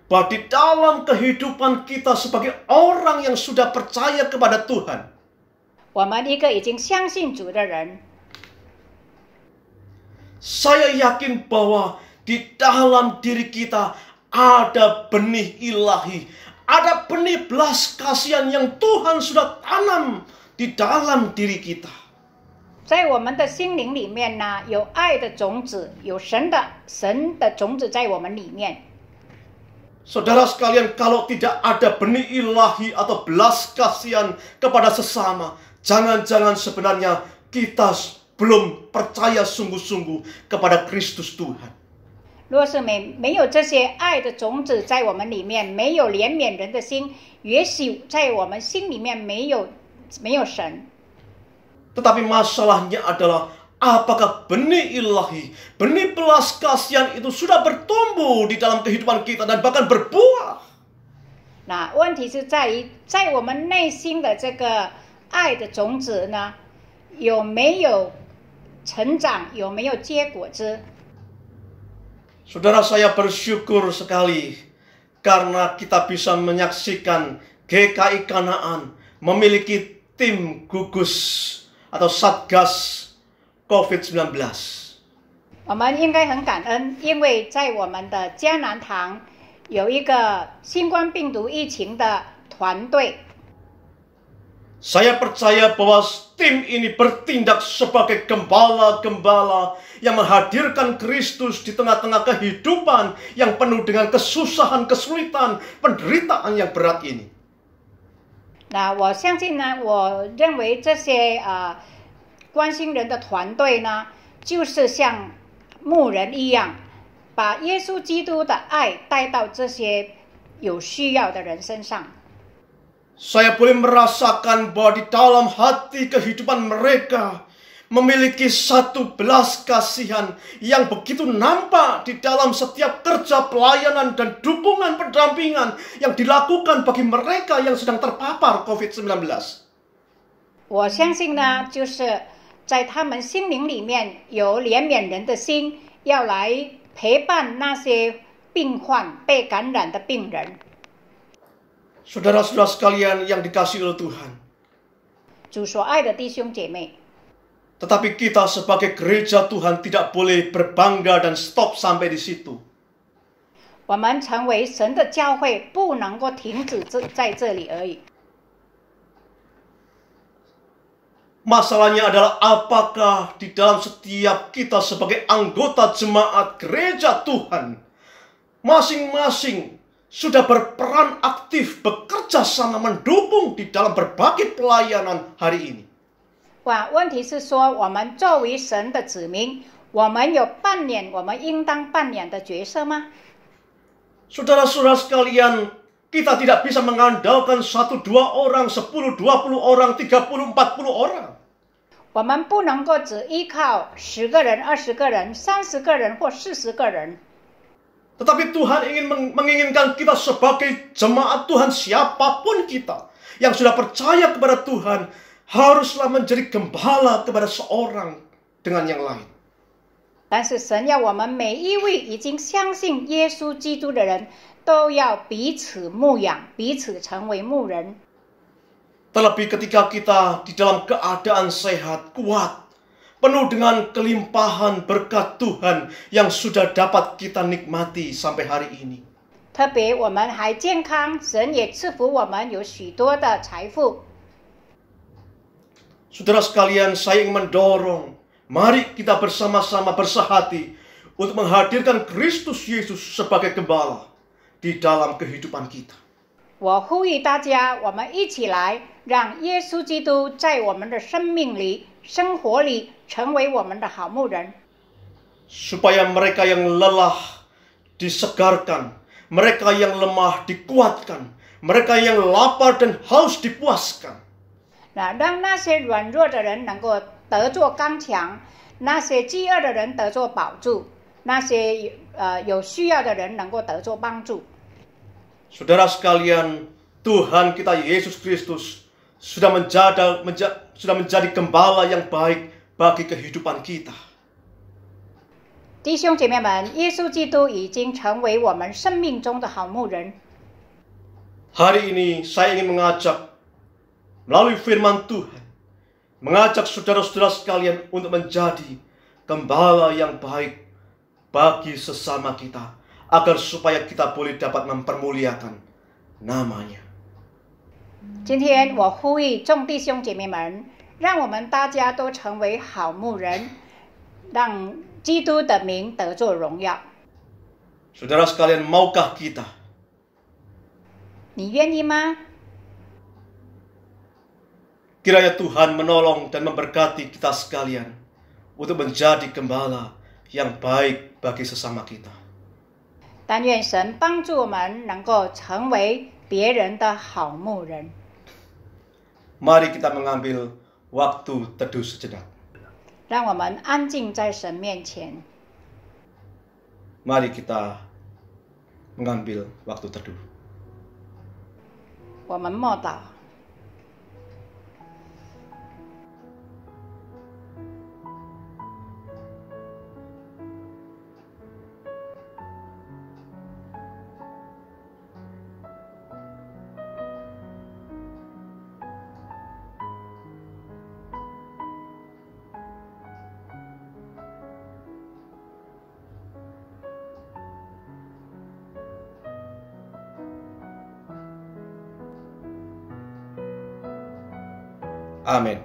bahwa di dalam kehidupan kita sebagai orang yang sudah percaya kepada Tuhan, 我们一个已经相信主的人， saya yakin bahwa di dalam diri kita ada benih ilahi, ada benih belas kasihan yang Tuhan sudah tanam di dalam diri kita. 在我们的心灵里面呢，有爱的种子，有神的种子在我们里面。 Saudara sekalian, kalau tidak ada benih ilahi atau belas kasihan kepada sesama, jangan-jangan sebenarnya kita belum percaya sungguh-sungguh kepada Kristus Tuhan. 若是没有这些爱的种子在我们里面，没有怜悯人的心，也许在我们心里面没有神。 Tetapi masalahnya adalah apakah benih ilahi, benih belas kasihan itu sudah bertumbuh di dalam kehidupan kita dan bahkan berbuah. 那问题是在于，在我们内心的这个爱的种子呢，有没有成长，有没有结果子？ Saudara, saya bersyukur sekali karena kita bisa menyaksikan GKI Kanaan memiliki tim gugus atau Satgas COVID-19. 我们应该很感恩，因为在我们的迦南堂有一个新冠病毒疫情的团队。 Saya percaya bahwa tim ini bertindak sebagai gembala-gembala yang menghadirkan Kristus di tengah-tengah kehidupan yang penuh dengan kesusahan, kesulitan, penderitaan yang berat ini. 那我相信呢，我认为这些关心人的团队呢，就是像牧人一样，把耶稣基督的爱带到这些有需要的人身上。 Saya boleh merasakan bahwa di dalam hati kehidupan mereka memiliki satu belas kasihan yang begitu nampak di dalam setiap kerja pelayanan dan dukungan pendampingan yang dilakukan bagi mereka yang sedang terpapar COVID-19. 我相信呢，就是在他们心灵里面有怜悯人的心，要来陪伴那些病患被感染的病人。 Saudara-saudara sekalian yang dikasihi oleh Tuhan. 主所爱的弟兄姐妹， Tetapi kita sebagai gereja Tuhan tidak boleh berbangga dan stop sampai di situ. 我们成为神的教会，不能够停止在这里而已。 Masalahnya adalah apakah di dalam setiap kita sebagai anggota jemaat gereja Tuhan, masing-masing sudah berperan aktif bekerja sama mendukung di dalam berbagai pelayanan hari ini. 问题是说，我们作为神的子民，我们有扮演我们应当扮演的角色吗？ Saudara-saudara sekalian, kita tidak bisa mengandalkan 1, 2 orang, 10, 20 orang, 30, 40 orang. 我们不能够只依靠10个人、20个人、30个人或40个人。 Tetapi Tuhan menginginkan kita sebagai jemaat Tuhan, siapapun kita yang sudah percaya kepada Tuhan, haruslah menjadi gembala kepada seorang dengan yang lain. 但是神要我们每一位已经相信耶稣基督的人，都要彼此牧养，彼此成为牧人。 Terlebih ketika kita di dalam keadaan sehat, kuat, penuh dengan kelimpahan berkat Tuhan yang sudah dapat kita nikmati sampai hari ini. 特别我们还健康，神也赐福我们有许多的财富。 Saudara sekalian, saya ingin mendorong, mari kita bersama-sama bersehati untuk menghadirkan Kristus Yesus sebagai gembala di dalam kehidupan kita. 我呼吁大家，我们一起来，让耶稣基督在我们的生命里、生活里成为我们的好牧人。 Supaya mereka yang lelah disegarkan, mereka yang lemah dikuatkan, mereka yang lapar dan haus dipuaskan. 让那些软弱的人能够得作刚强，那些饥饿的人得作饱足，那些有需要的人能够得作帮助。 Saudara sekalian, Tuhan kita Yesus Kristus sudah menjadi gembala yang baik bagi kehidupan kita. 弟兄姐妹们，耶稣基督已经成为我们生命中的好牧人。 Hari ini saya ingin mengajak melalui firman Tuhan, mengajak saudara-saudara sekalian untuk menjadi gembala yang baik bagi sesama kita, agar supaya kita boleh dapat mempermuliakan namanya. 今天我呼吁众弟兄姐妹们，让我们大家都成为好牧人，让基督的名得做荣耀。 Saudara sekalian, maukah kita 你愿意吗？ kiranya Tuhan menolong dan memberkati kita sekalian untuk menjadi gembala yang baik bagi sesama kita. 但愿神帮助我们能够成为别人的好牧人。 Mari kita mengambil waktu teduh sejenak. 让我们安静在神面前。 Mari kita mengambil waktu teduh. 我们默祷。 Amin.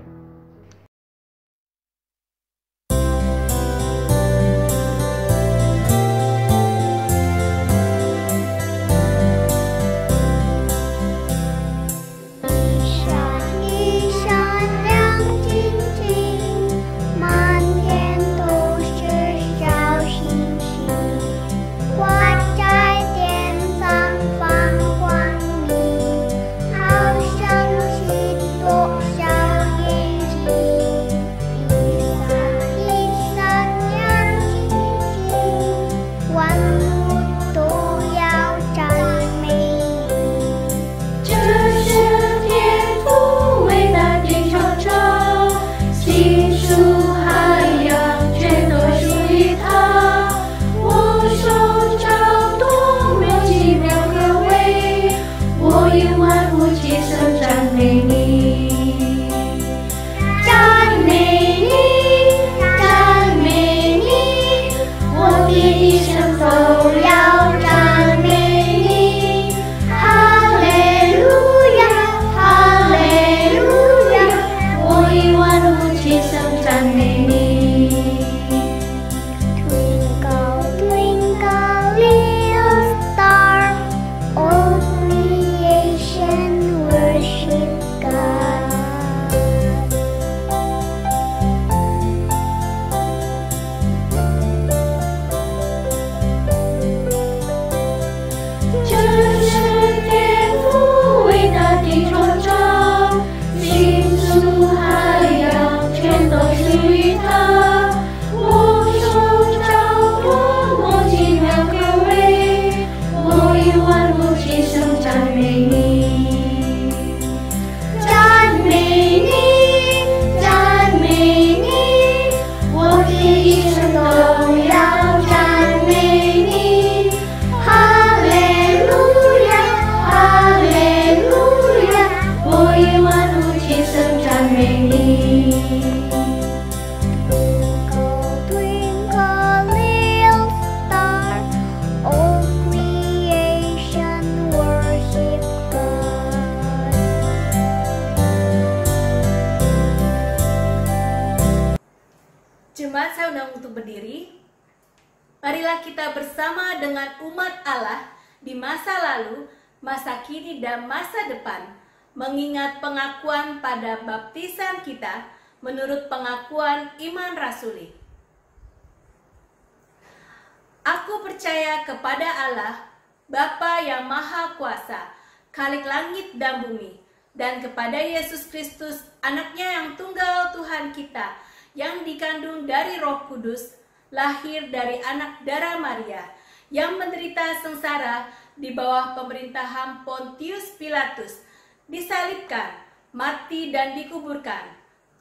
Jemaat, saya undang untuk berdiri. Marilah kita bersama dengan umat Allah di masa lalu, masa kini, dan masa depan mengingat pengakuan pada baptisan kita menurut pengakuan iman rasuli. Aku percaya kepada Allah, Bapa yang Maha Kuasa, Khalik langit dan bumi, dan kepada Yesus Kristus, Anaknya yang tunggal Tuhan kita, yang dikandung dari Roh Kudus, lahir dari anak darah Maria, yang menderita sengsara di bawah pemerintahan Pontius Pilatus, disalibkan, mati dan dikuburkan,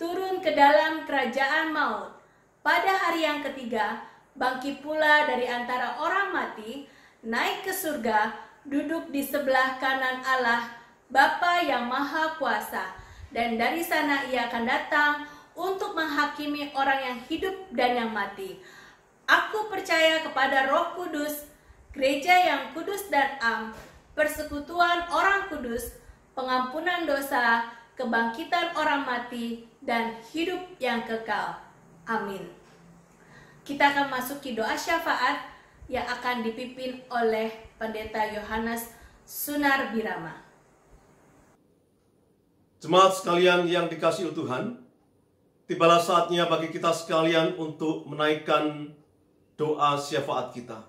turun ke dalam kerajaan maut. Pada hari yang ketiga, bangkit pula dari antara orang mati, naik ke surga, duduk di sebelah kanan Allah, Bapa yang Maha Kuasa, dan dari sana ia akan datang untuk menghakimi orang yang hidup dan yang mati. Aku percaya kepada Roh Kudus, gereja yang kudus dan am, persekutuan orang kudus, pengampunan dosa, kebangkitan orang mati, dan hidup yang kekal. Amin. Kita akan masuki doa syafaat yang akan dipimpin oleh Pendeta Yohanes Sunar Birama. Jemaat sekalian yang dikasihi Tuhan, tibalah saatnya bagi kita sekalian untuk menaikkan doa syafaat kita.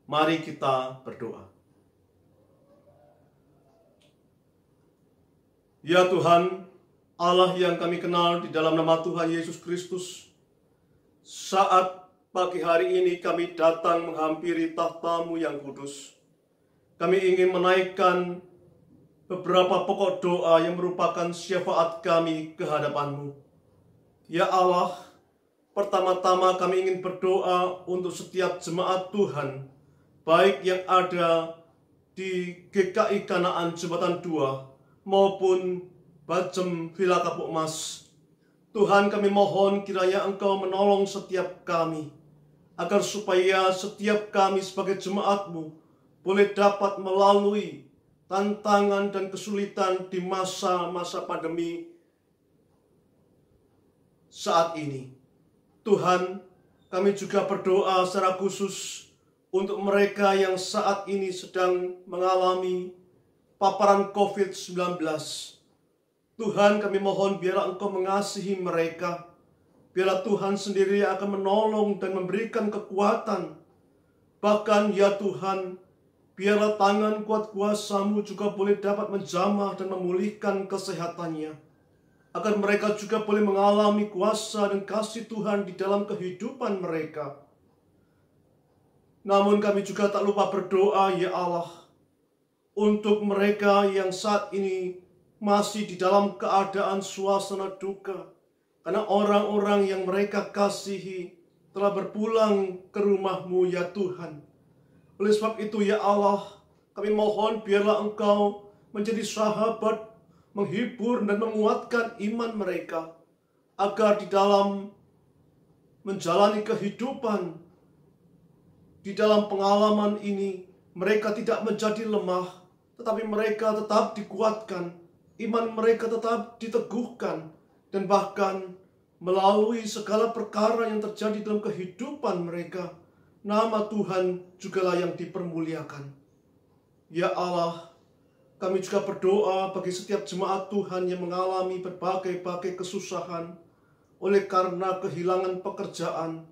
Mari kita berdoa. Ya Tuhan, Allah yang kami kenal di dalam nama Tuhan Yesus Kristus, saat pagi hari ini kami datang menghampiri tahta-Mu yang kudus. Kami ingin menaikkan beberapa pokok doa yang merupakan syafaat kami ke hadapan-Mu. Ya Allah, pertama-tama kami ingin berdoa untuk setiap jemaat Tuhan, baik yang ada di GKI Kanaan Jembatan 2 maupun Bajem Villa Kapuk Mas. Tuhan, kami mohon kiranya Engkau menolong setiap kami, agar supaya setiap kami sebagai jemaat-Mu boleh dapat melalui tantangan dan kesulitan di masa-masa pandemi saat ini. Tuhan, kami juga berdoa secara khusus untuk mereka yang saat ini sedang mengalami paparan COVID-19. Tuhan, kami mohon biarlah Engkau mengasihi mereka. Biarlah Tuhan sendiri akan menolong dan memberikan kekuatan. Bahkan ya Tuhan, biarlah tangan kuat kuasa-Mu juga boleh dapat menjamah dan memulihkan kesehatannya. Agar mereka juga boleh mengalami kuasa dan kasih Tuhan di dalam kehidupan mereka. Namun kami juga tak lupa berdoa ya Allah, untuk mereka yang saat ini masih di dalam keadaan suasana duka, karena orang-orang yang mereka kasihi telah berpulang ke rumah-Mu ya Tuhan. Oleh sebab itu ya Allah, kami mohon biarlah Engkau menjadi sahabat, menghibur dan menguatkan iman mereka, agar di dalam menjalani kehidupan, di dalam pengalaman ini, mereka tidak menjadi lemah, tetapi mereka tetap dikuatkan, iman mereka tetap diteguhkan, dan bahkan melalui segala perkara yang terjadi dalam kehidupan mereka, nama Tuhan jugalah yang dipermuliakan. Ya Allah, kami juga berdoa bagi setiap jemaat Tuhan yang mengalami berbagai-bagai kesusahan, oleh karena kehilangan pekerjaan,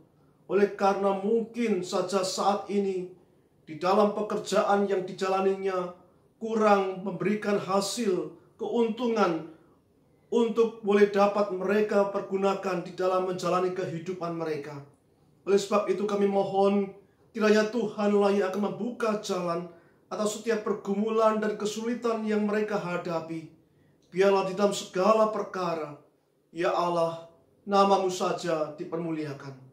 oleh karena mungkin saja saat ini di dalam pekerjaan yang dijalaninya kurang memberikan hasil, keuntungan untuk boleh dapat mereka pergunakan di dalam menjalani kehidupan mereka. Oleh sebab itu kami mohon kiranya Tuhanlah yang akan membuka jalan atas setiap pergumulan dan kesulitan yang mereka hadapi. Biarlah di dalam segala perkara, ya Allah, nama-Mu saja dipermuliakan.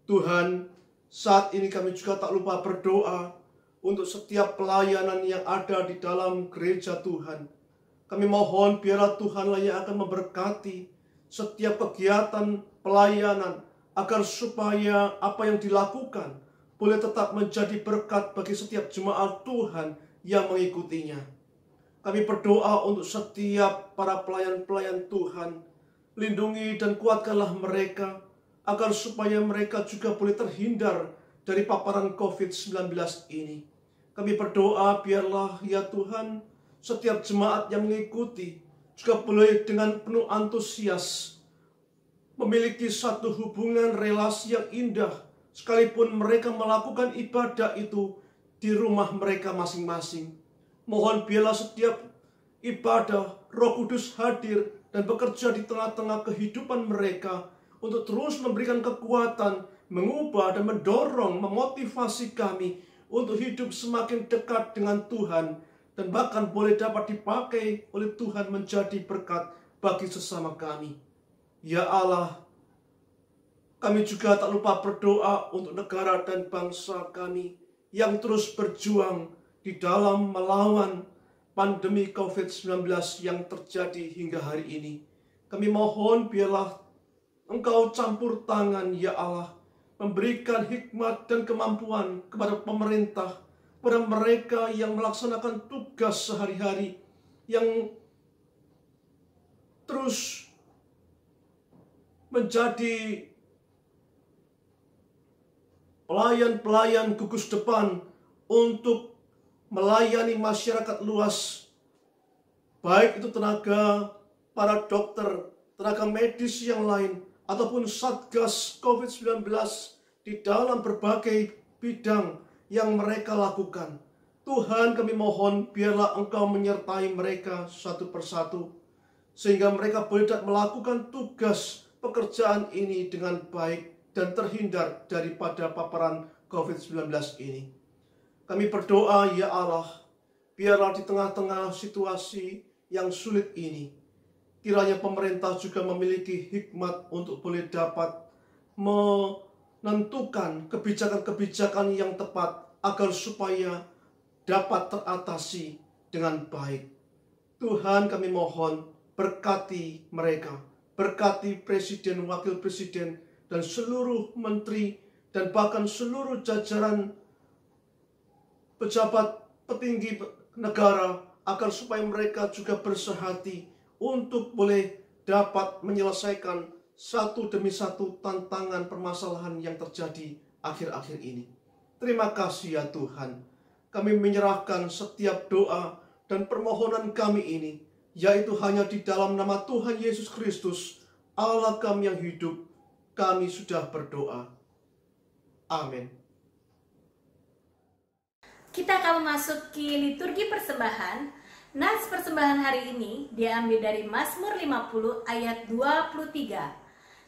Tuhan, saat ini kami juga tak lupa berdoa untuk setiap pelayanan yang ada di dalam gereja Tuhan. Kami mohon biarlah Tuhanlah yang akan memberkati setiap kegiatan pelayanan, agar supaya apa yang dilakukan boleh tetap menjadi berkat bagi setiap jemaat Tuhan yang mengikutinya. Kami berdoa untuk setiap para pelayan-pelayan Tuhan. Lindungi dan kuatkanlah mereka, agar supaya mereka juga boleh terhindar dari paparan COVID-19 ini. Kami berdoa biarlah ya Tuhan, setiap jemaat yang mengikuti juga boleh dengan penuh antusias memiliki satu hubungan relasi yang indah, sekalipun mereka melakukan ibadah itu di rumah mereka masing-masing. Mohon biarlah setiap ibadah Roh Kudus hadir dan bekerja di tengah-tengah kehidupan mereka untuk terus memberikan kekuatan, mengubah dan mendorong, memotivasi kami untuk hidup semakin dekat dengan Tuhan, dan bahkan boleh dapat dipakai oleh Tuhan menjadi berkat bagi sesama kami. Ya Allah, kami juga tak lupa berdoa untuk negara dan bangsa kami yang terus berjuang di dalam melawan pandemi COVID-19 yang terjadi hingga hari ini. Kami mohon biarlah Engkau campur tangan ya Allah, memberikan hikmat dan kemampuan kepada pemerintah kepada mereka yang melaksanakan tugas sehari-hari, yang terus menjadi pelayan-pelayan gugus depan untuk melayani masyarakat luas, baik itu tenaga, para dokter, tenaga medis yang lain, ataupun Satgas COVID-19 di dalam berbagai bidang yang mereka lakukan. Tuhan, kami mohon biarlah Engkau menyertai mereka satu persatu, sehingga mereka boleh melakukan tugas pekerjaan ini dengan baik dan terhindar daripada paparan COVID-19 ini. Kami berdoa, ya Allah, biarlah di tengah-tengah situasi yang sulit ini, kiranya pemerintah juga memiliki hikmat untuk boleh dapat menentukan kebijakan-kebijakan yang tepat agar supaya dapat teratasi dengan baik. Tuhan, kami mohon berkati mereka, berkati presiden, wakil presiden, dan seluruh menteri, dan bahkan seluruh jajaran pejabat petinggi negara, agar supaya mereka juga bersehati untuk boleh dapat menyelesaikan satu demi satu tantangan permasalahan yang terjadi akhir-akhir ini. Terima kasih ya Tuhan. Kami menyerahkan setiap doa dan permohonan kami ini, yaitu hanya di dalam nama Tuhan Yesus Kristus, Allah kami yang hidup, kami sudah berdoa. Amin. Kita akan memasuki liturgi persembahan. Nats persembahan hari ini diambil dari Mazmur 50 ayat 23.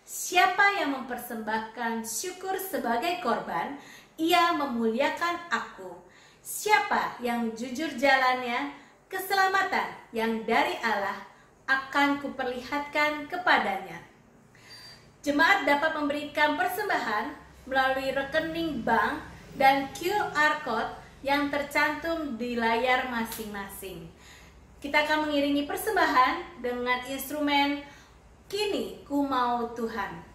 Siapa yang mempersembahkan syukur sebagai korban, ia memuliakan aku. Siapa yang jujur jalannya, keselamatan yang dari Allah akan kuperlihatkan kepadanya. Jemaat dapat memberikan persembahan melalui rekening bank dan QR Code yang tercantum di layar masing-masing. Kita akan mengiringi persembahan dengan instrumen Kini Ku Mau Tuhan.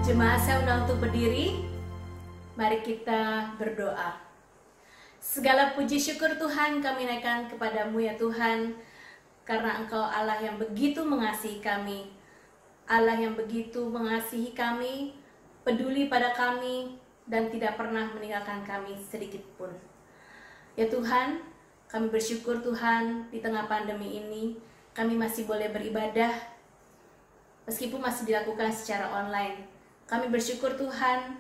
Jemaat saya undang untuk berdiri. Mari kita berdoa. Segala puji syukur Tuhan kami naikkan kepadamu ya Tuhan, karena Engkau Allah yang begitu mengasihi kami, Allah yang begitu mengasihi kami, peduli pada kami, dan tidak pernah meninggalkan kami sedikit pun. Ya Tuhan, kami bersyukur Tuhan di tengah pandemi ini kami masih boleh beribadah meskipun masih dilakukan secara online. Kami bersyukur Tuhan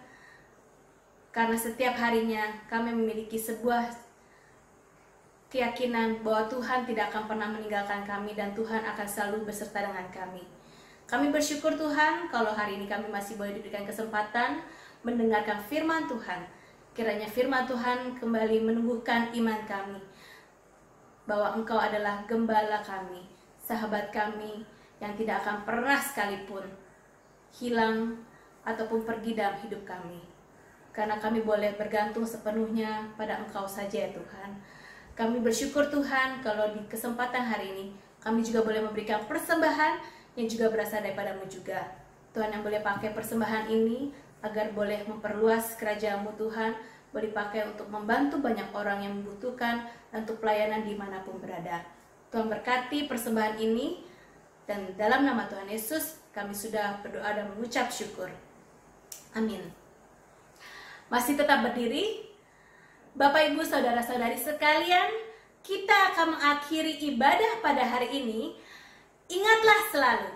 karena setiap harinya kami memiliki sebuah keyakinan bahwa Tuhan tidak akan pernah meninggalkan kami dan Tuhan akan selalu beserta dengan kami. Kami bersyukur Tuhan kalau hari ini kami masih boleh diberikan kesempatan mendengarkan firman Tuhan. Kiranya firman Tuhan kembali menumbuhkan iman kami bahwa Engkau adalah gembala kami, sahabat kami yang tidak akan pernah sekalipun hilang ataupun pergi dalam hidup kami. Karena kami boleh bergantung sepenuhnya pada Engkau saja ya Tuhan. Kami bersyukur Tuhan kalau di kesempatan hari ini kami juga boleh memberikan persembahan yang juga berasal daripada-Mu juga. Tuhan yang boleh pakai persembahan ini agar boleh memperluas kerajaan-Mu Tuhan, boleh pakai untuk membantu banyak orang yang membutuhkan dan untuk pelayanan dimanapun berada. Tuhan berkati persembahan ini dan dalam nama Tuhan Yesus kami sudah berdoa dan mengucap syukur. Amin. Masih tetap berdiri. Bapak, Ibu, Saudara-saudari sekalian, kita akan mengakhiri ibadah pada hari ini. Ingatlah selalu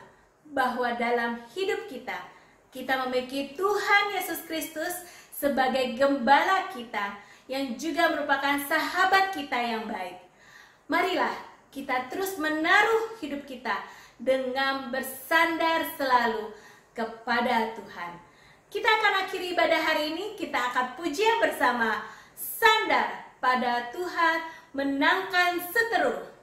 bahwa dalam hidup kita memiliki Tuhan Yesus Kristus sebagai gembala kita yang juga merupakan sahabat kita yang baik. Marilah kita terus menaruh hidup kita dengan bersandar selalu kepada Tuhan. Kita akan akhiri ibadah hari ini, kita akan pujian bersama, sandar pada Tuhan, menangkan seteru.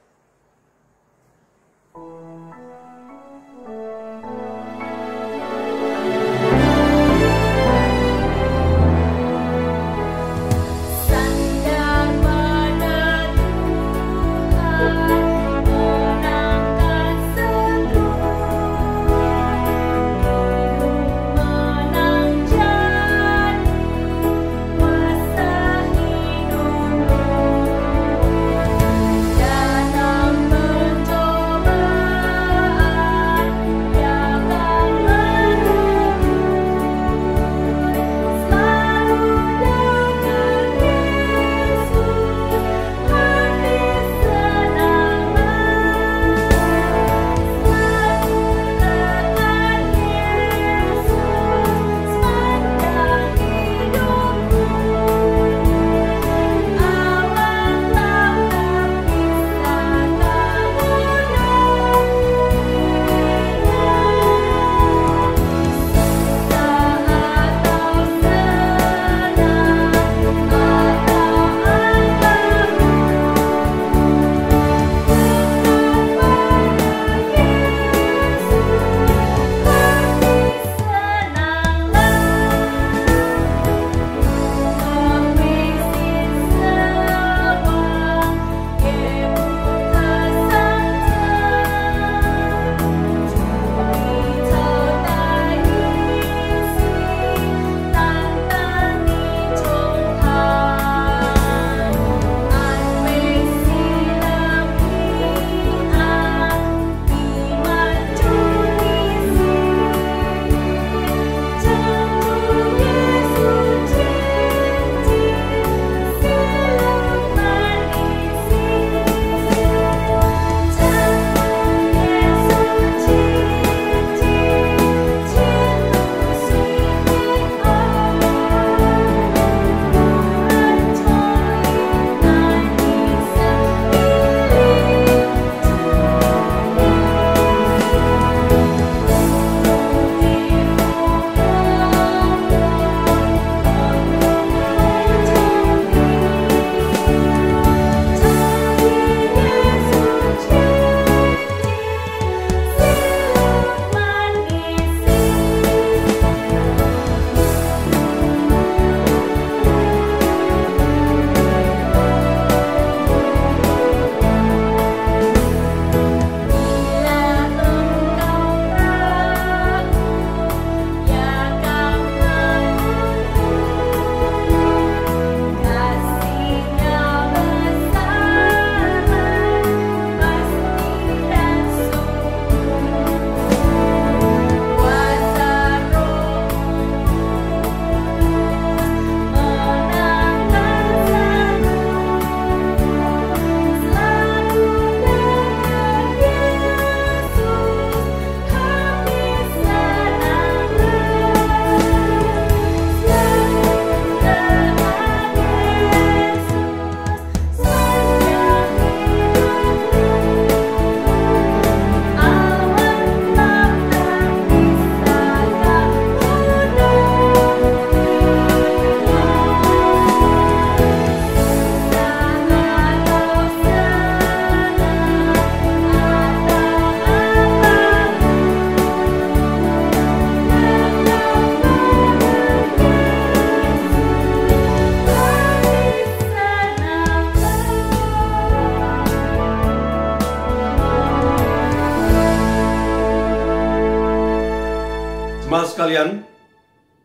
Jemaat sekalian,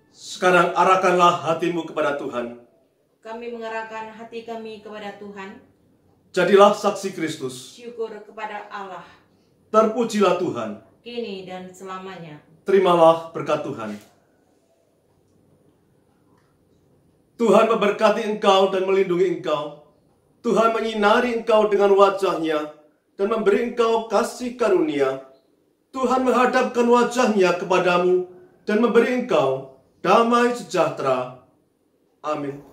sekarang arahkanlah hatimu kepada Tuhan. Kami mengarahkan hati kami kepada Tuhan. Jadilah saksi Kristus. Syukur kepada Allah. Terpujilah Tuhan. kini dan selamanya. Terimalah berkat Tuhan. Tuhan memberkati engkau dan melindungi engkau. Tuhan menyinari engkau dengan wajah-Nya dan memberi engkau kasih karunia. Tuhan menghadapkan wajah-Nya kepadamu dan memberi engkau damai sejahtera. Amin.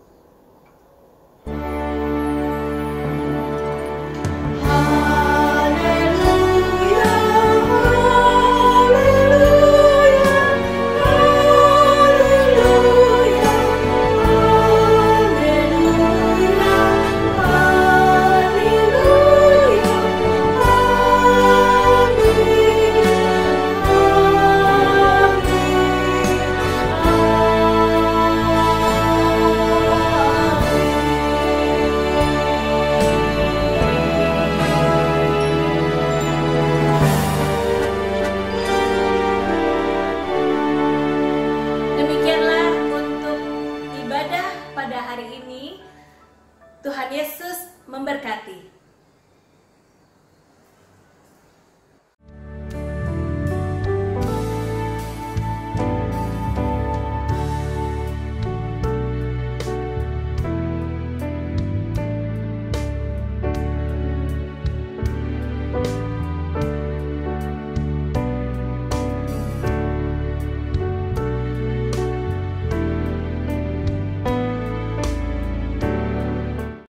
Demikianlah untuk ibadah pada hari ini. Tuhan Yesus memberkati.